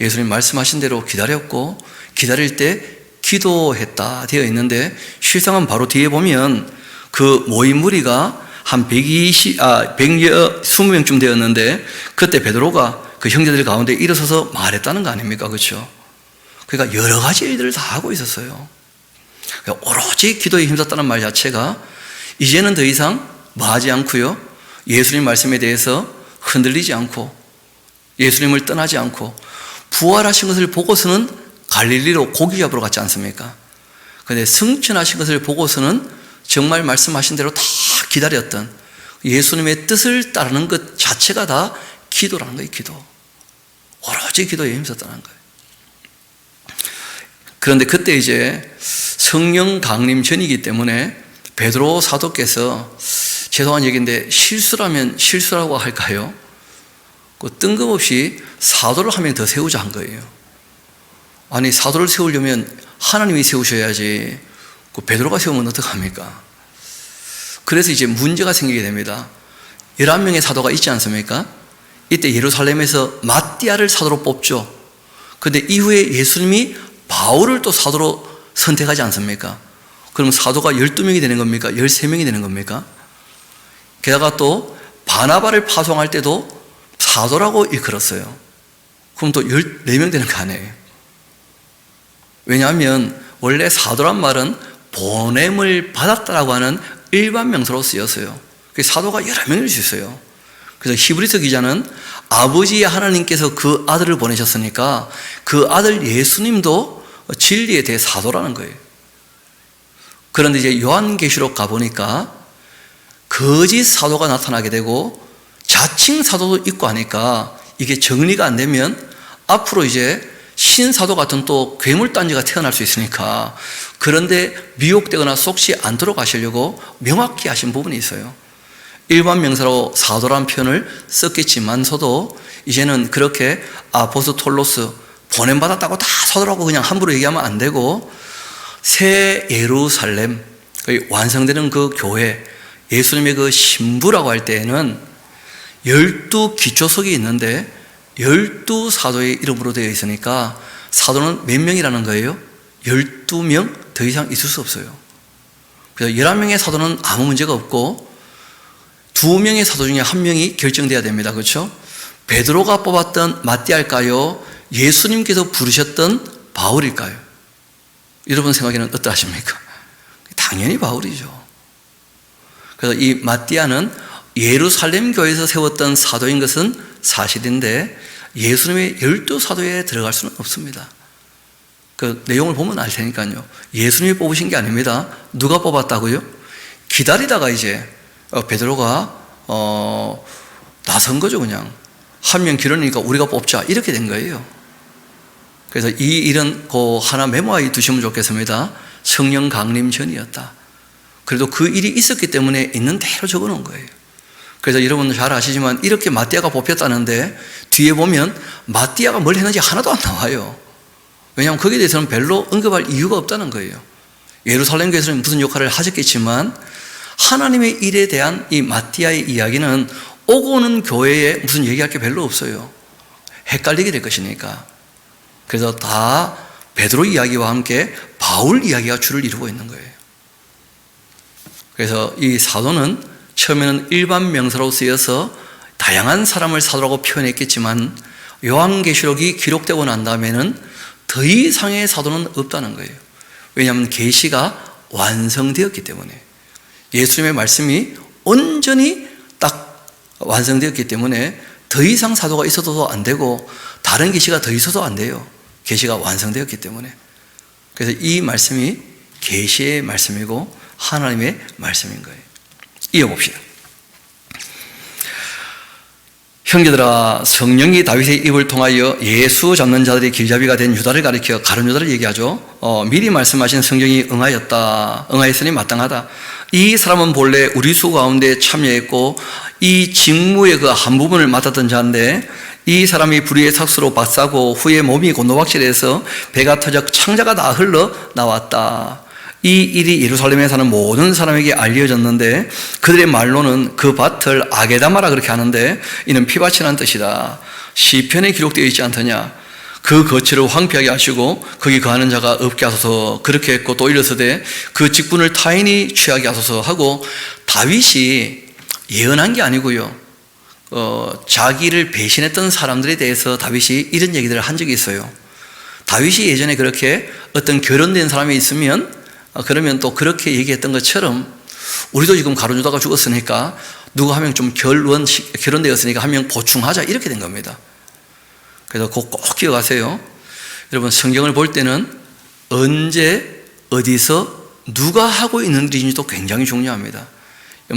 Speaker 1: 예수님 말씀하신 대로 기다렸고 기다릴 때 기도했다 되어 있는데 실상은 바로 뒤에 보면 그 모인 무리가 한 120명쯤 되었는데 그때 베드로가 그 형제들 가운데 일어서서 말했다는 거 아닙니까? 그렇죠? 그러니까 여러 가지 일들을 다 하고 있었어요. 그러니까 오로지 기도에 힘썼다는 말 자체가 이제는 더 이상 뭐하지 않고요. 예수님 말씀에 대해서 흔들리지 않고 예수님을 떠나지 않고 부활하신 것을 보고서는 갈릴리로 고기 잡으러 갔지 않습니까? 그런데 승천하신 것을 보고서는 정말 말씀하신 대로 다 기다렸던 예수님의 뜻을 따르는 것 자체가 다 기도라는 거예요. 기도. 오로지 기도에 힘썼다는 거예요. 그런데 그때 이제 성령 강림 전이기 때문에 베드로 사도께서 죄송한 얘기인데 실수라면 실수라고 할까요? 뜬금없이 사도를 한 명 더 세우자 한 거예요. 아니 사도를 세우려면 하나님이 세우셔야지 베드로가 세우면 어떡합니까? 그래서 이제 문제가 생기게 됩니다. 11명의 사도가 있지 않습니까? 이때 예루살렘에서 마띠아를 사도로 뽑죠. 그런데 이후에 예수님이 바울을 또 사도로 선택하지 않습니까? 그럼 사도가 12명이 되는 겁니까? 13명이 되는 겁니까? 게다가 또 바나바를 파송할 때도 사도라고 일컬었어요. 그럼 또 14명 되는 거 아니에요? 왜냐하면 원래 사도란 말은 보냄을 받았다라고 하는 일반 명사로 쓰였어요. 사도가 여러 명일 수 있어요. 그래서 히브리서 기자는 아버지 하나님께서 그 아들을 보내셨으니까 그 아들 예수님도 진리에 대해 사도라는 거예요. 그런데 이제 요한계시록 가보니까 거짓 사도가 나타나게 되고 자칭 사도도 있고 하니까 이게 정리가 안 되면 앞으로 이제 신사도 같은 또 괴물단지가 태어날 수 있으니까 그런데 미혹되거나 속지 않도록 하시려고 명확히 하신 부분이 있어요. 일반 명사로 사도란 표현을 썼겠지만서도 이제는 그렇게 아포스톨로스 보냄받았다고 다 사도라고 그냥 함부로 얘기하면 안 되고 새 예루살렘 완성되는 그 교회 예수님의 그 신부라고 할 때에는 12 기초석이 있는데 12사도의 이름으로 되어 있으니까 사도는 몇 명이라는 거예요? 12명 더 이상 있을 수 없어요. 그래서 11명의 사도는 아무 문제가 없고 2명의 사도 중에 1명이 결정돼야 됩니다. 그렇죠? 베드로가 뽑았던 마띠아일까요? 예수님께서 부르셨던 바울일까요? 여러분 생각에는 어떠하십니까? 당연히 바울이죠. 그래서 이 마띠아는 예루살렘 교회에서 세웠던 사도인 것은 사실인데 예수님의 12사도에 들어갈 수는 없습니다. 그 내용을 보면 알 테니까요. 예수님이 뽑으신 게 아닙니다. 누가 뽑았다고요? 기다리다가 이제 베드로가 나선 거죠. 그냥 한 명 길어니까 우리가 뽑자 이렇게 된 거예요. 그래서 이 일은 하나 메모해 두시면 좋겠습니다. 성령 강림 전이었다. 그래도 그 일이 있었기 때문에 있는 대로 적어놓은 거예요. 그래서 여러분 잘 아시지만 이렇게 마띠아가 뽑혔다는데 뒤에 보면 마띠아가 뭘 했는지 하나도 안 나와요. 왜냐하면 거기에 대해서는 별로 언급할 이유가 없다는 거예요. 예루살렘 교회에서는 무슨 역할을 하셨겠지만 하나님의 일에 대한 이 마띠아의 이야기는 오고 오는 교회에 무슨 얘기할 게 별로 없어요. 헷갈리게 될 것이니까. 그래서 다 베드로 이야기와 함께 바울 이야기가 주를 이루고 있는 거예요. 그래서 이 사도는 처음에는 일반 명사로 쓰여서 다양한 사람을 사도라고 표현했겠지만 요한계시록이 기록되고 난 다음에는 더 이상의 사도는 없다는 거예요. 왜냐하면 계시가 완성되었기 때문에 예수님의 말씀이 온전히 딱 완성되었기 때문에 더 이상 사도가 있어도 안 되고 다른 계시가 더 있어도 안 돼요. 계시가 완성되었기 때문에. 그래서 이 말씀이 계시의 말씀이고 하나님의 말씀인 거예요. 이어봅시다. 형제들아, 성령이 다윗의 입을 통하여 예수 잡는 자들이 길잡이가 된 유다를 가리켜 가룟 유다를 얘기하죠. 미리 말씀하신 성경이 응하였으니 마땅하다. 이 사람은 본래 우리 수 가운데 참여했고 이 직무의 그 한 부분을 맡았던 자인데 이 사람이 불의의 삭수로 박사고 후에 몸이 곤노박질해서 배가 터져 창자가 다 흘러 나왔다. 이 일이 예루살렘에 사는 모든 사람에게 알려졌는데 그들의 말로는 그 밭을 아게다마라 그렇게 하는데 이는 피밭이라는 뜻이다. 시편에 기록되어 있지 않더냐. 그 거처를 황폐하게 하시고 거기 거하는 자가 없게 하소서 그렇게 했고 또 이르시되 그 직분을 타인이 취하게 하소서 하고 다윗이 예언한 게 아니고요. 자기를 배신했던 사람들에 대해서 다윗이 이런 얘기들을 한 적이 있어요. 다윗이 예전에 그렇게 어떤 결혼된 사람이 있으면 그러면 또 그렇게 얘기했던 것처럼 우리도 지금 가룟 유다가 죽었으니까 누구 한 명 좀 결혼되었으니까 한 명 보충하자 이렇게 된 겁니다. 그래서 꼭 기억하세요. 여러분 성경을 볼 때는 언제 어디서 누가 하고 있는 일인지도 굉장히 중요합니다.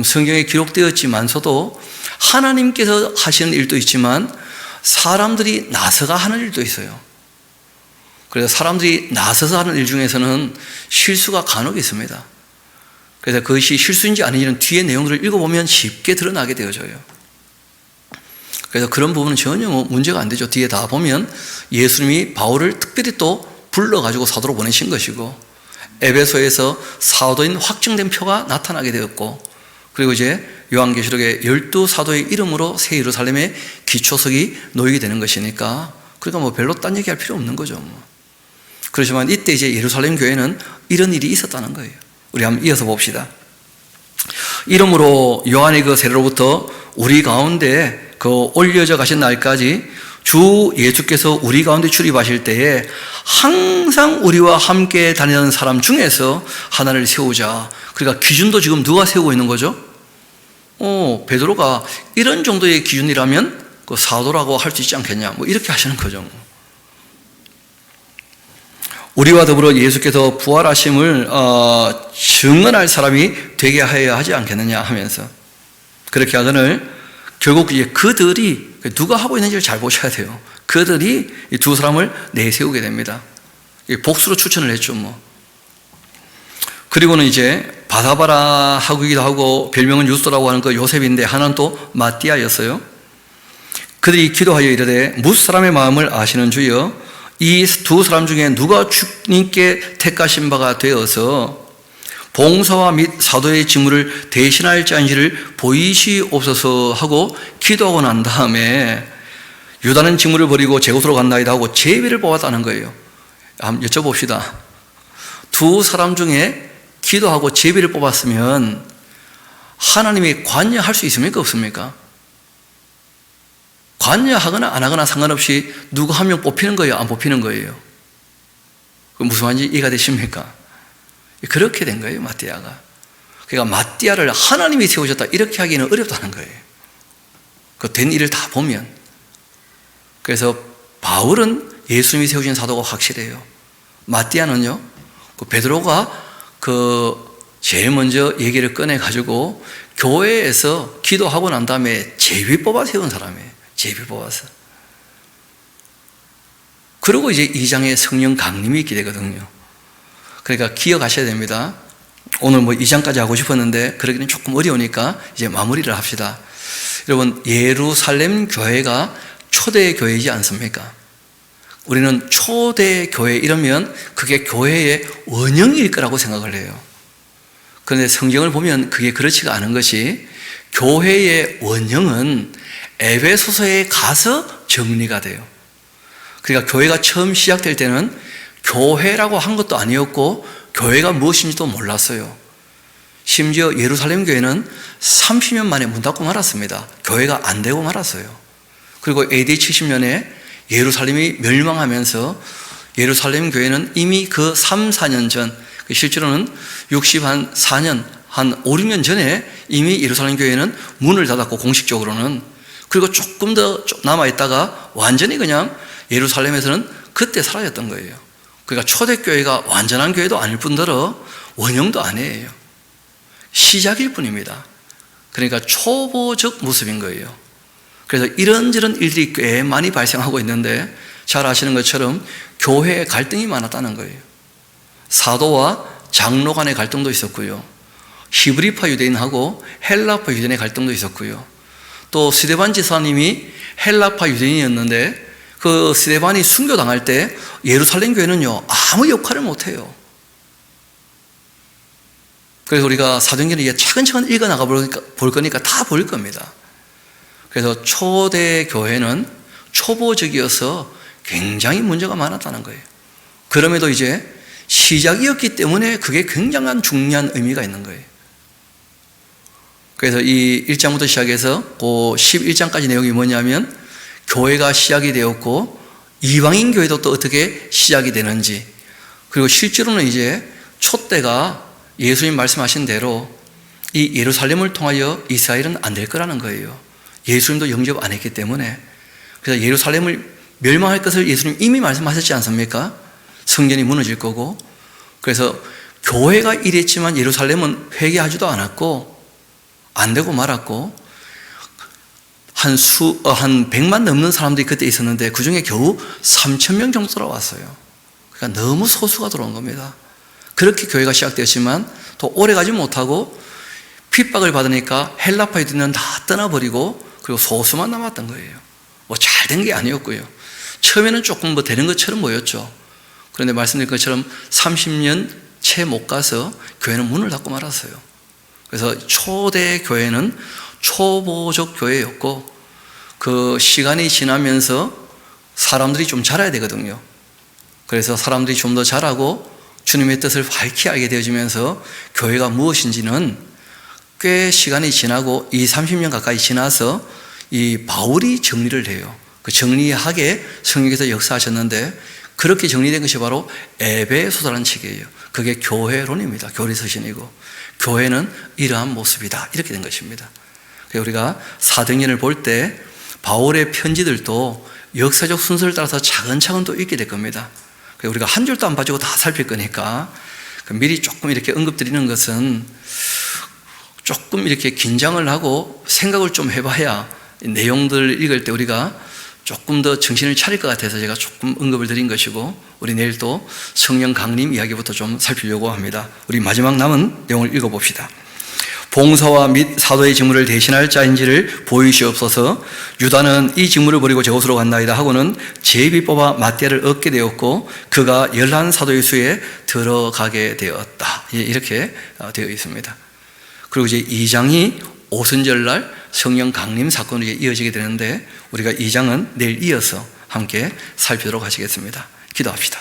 Speaker 1: 성경에 기록되었지만서도 하나님께서 하시는 일도 있지만 사람들이 나서가 하는 일도 있어요. 그래서 사람들이 나서서 하는 일 중에서는 실수가 간혹 있습니다. 그래서 그것이 실수인지 아닌지는 뒤에 내용들을 읽어보면 쉽게 드러나게 되어져요. 그래서 그런 부분은 전혀 문제가 안 되죠. 뒤에 다 보면 예수님이 바울을 특별히 또 불러가지고 사도로 보내신 것이고 에베소에서 사도인 확증된 표가 나타나게 되었고 그리고 이제 요한계시록의 12사도의 이름으로 새 예루살렘의 기초석이 놓이게 되는 것이니까 그러니까 별로 딴 얘기할 필요 없는 거죠. 그렇지만 이때 이제 예루살렘 교회는 이런 일이 있었다는 거예요. 우리 한번 이어서 봅시다. 이러므로 요한의 그 세례로부터 우리 가운데 그 올려져 가신 날까지 주 예수께서 우리 가운데 출입하실 때에 항상 우리와 함께 다니는 사람 중에서 하나를 세우자. 그러니까 기준도 지금 누가 세우고 있는 거죠? 베드로가 이런 정도의 기준이라면 그 사도라고 할 수 있지 않겠냐? 이렇게 하시는 거죠. 우리와 더불어 예수께서 부활하심을 증언할 사람이 되게 하여야 하지 않겠느냐 하면서 그렇게 하거늘 결국 이제 그들이 누가 하고 있는지를 잘 보셔야 돼요. 그들이 이 두 사람을 내세우게 됩니다. 복수로 추천을 했죠. 그리고는 이제 바사바라 하기도 하고 별명은 유스도라고 하는 그 요셉인데 하나는 또 마띠아였어요. 그들이 기도하여 이르되 무슨 사람의 마음을 아시는 주여 이 두 사람 중에 누가 주님께 택하신 바가 되어서 봉사와 및 사도의 직무를 대신할 자인지를 보이시옵소서 하고 기도하고 난 다음에 유다는 직무를 버리고 제곳으로 간다이다 하고 제비를 뽑았다는 거예요. 한번 여쭤봅시다. 두 사람 중에 기도하고 제비를 뽑았으면 하나님이 관여할 수 있습니까? 없습니까? 관여하거나 안 하거나 상관없이 누구 한 명 뽑히는 거예요? 안 뽑히는 거예요? 그 무슨 말인지 이해가 되십니까? 그렇게 된 거예요, 마띠아가. 그러니까 마띠아를 하나님이 세우셨다 이렇게 하기는 어렵다는 거예요. 그 된 일을 다 보면. 그래서 바울은 예수님이 세우신 사도가 확실해요. 마띠아는요, 그 베드로가 제일 먼저 얘기를 꺼내가지고 교회에서 기도하고 난 다음에 제비 뽑아 세운 사람이에요. 제비 뽑아서. 그리고 이제 2장에 성령 강림이 있게 되거든요. 그러니까 기억하셔야 됩니다. 오늘 2장까지 하고 싶었는데 그러기는 조금 어려우니까 이제 마무리를 합시다. 여러분, 예루살렘 교회가 초대 교회이지 않습니까? 우리는 초대 교회 이러면 그게 교회의 원형일 거라고 생각을 해요. 그런데 성경을 보면 그게 그렇지가 않은 것이, 교회의 원형은 에베소서에 가서 정리가 돼요. 그러니까 교회가 처음 시작될 때는 교회라고 한 것도 아니었고 교회가 무엇인지도 몰랐어요. 심지어 예루살렘 교회는 30년 만에 문 닫고 말았습니다. 교회가 안 되고 말았어요. 그리고 AD 70년에 예루살렘이 멸망하면서 예루살렘 교회는 이미 그 3, 4년 전, 실제로는 64년, 한 5, 6년 전에 이미 예루살렘 교회는 문을 닫았고, 공식적으로는. 그리고 조금 더 남아있다가 완전히 그냥 예루살렘에서는 그때 사라졌던 거예요. 그러니까 초대교회가 완전한 교회도 아닐 뿐더러 원형도 아니에요. 시작일 뿐입니다. 그러니까 초보적 모습인 거예요. 그래서 이런저런 일들이 꽤 많이 발생하고 있는데, 잘 아시는 것처럼 교회에 갈등이 많았다는 거예요. 사도와 장로 간의 갈등도 있었고요, 히브리파 유대인하고 헬라파 유대인의 갈등도 있었고요, 또 스데반 지사님이 헬라파 유대인이었는데 그 스데반이 순교당할 때 예루살렘 교회는요 아무 역할을 못해요. 그래서 우리가 사도행전을 이제 차근차근 읽어나가 볼 거니까 다 볼 겁니다. 그래서 초대 교회는 초보적이어서 굉장히 문제가 많았다는 거예요. 그럼에도 이제 시작이었기 때문에 그게 굉장한 중요한 의미가 있는 거예요. 그래서 이 1장부터 시작해서 그 11장까지 내용이 뭐냐면, 교회가 시작이 되었고 이방인 교회도 또 어떻게 시작이 되는지, 그리고 실제로는 이제 촛대가 예수님 말씀하신 대로 이 예루살렘을 통하여 이스라엘은 안 될 거라는 거예요. 예수님도 영접 안 했기 때문에. 그래서 예루살렘을 멸망할 것을 예수님 이미 말씀하셨지 않습니까? 성전이 무너질 거고. 그래서 교회가 이랬지만 예루살렘은 회개하지도 않았고 안 되고 말았고, 한 100만 넘는 사람들이 그때 있었는데 그 중에 겨우 3,000명 정도 돌아왔어요. 그러니까 너무 소수가 들어온 겁니다. 그렇게 교회가 시작되었지만 또 오래 가지 못하고 핍박을 받으니까 헬라파 유대인은 다 떠나버리고 그리고 소수만 남았던 거예요. 뭐 잘 된 게 아니었고요. 처음에는 조금 뭐 되는 것처럼 보였죠. 그런데 말씀드린 것처럼 30년 채 못 가서 교회는 문을 닫고 말았어요. 그래서 초대 교회는 초보적 교회였고, 그 시간이 지나면서 사람들이 좀 자라야 되거든요. 그래서 사람들이 좀 더 자라고 주님의 뜻을 밝히 알게 되어지면서 교회가 무엇인지는 꽤 시간이 지나고 30년 가까이 지나서 이 바울이 정리를 해요. 그 정리하게 성령께서 역사하셨는데, 그렇게 정리된 것이 바로 에베소서라는 책이에요. 그게 교회론입니다. 교리 서신이고, 교회는 이러한 모습이다, 이렇게 된 것입니다. 우리가 사도행전을 볼 때 바울의 편지들도 역사적 순서를 따라서 차근차근 또 읽게 될 겁니다. 우리가 한 줄도 안 빠지고 다 살필 거니까 미리 조금 이렇게 언급드리는 것은, 조금 이렇게 긴장을 하고 생각을 좀 해봐야 내용들을 읽을 때 우리가 조금 더 정신을 차릴 것 같아서 제가 조금 언급을 드린 것이고, 우리 내일 또 성령 강림 이야기부터 좀 살피려고 합니다. 우리 마지막 남은 내용을 읽어봅시다. 봉사와 및 사도의 직무를 대신할 자인지를 보이시옵소서. 유다는 이 직무를 버리고 저곳으로 간다이다 하고는 제비 뽑아 마띠아를 얻게 되었고 그가 11사도의 수에 들어가게 되었다. 이렇게 되어 있습니다. 그리고 이제 2장이 오순절날 성령 강림 사건으로 이어지게 되는데, 우리가 2장은 내일 이어서 함께 살피도록 하시겠습니다. 기도합시다.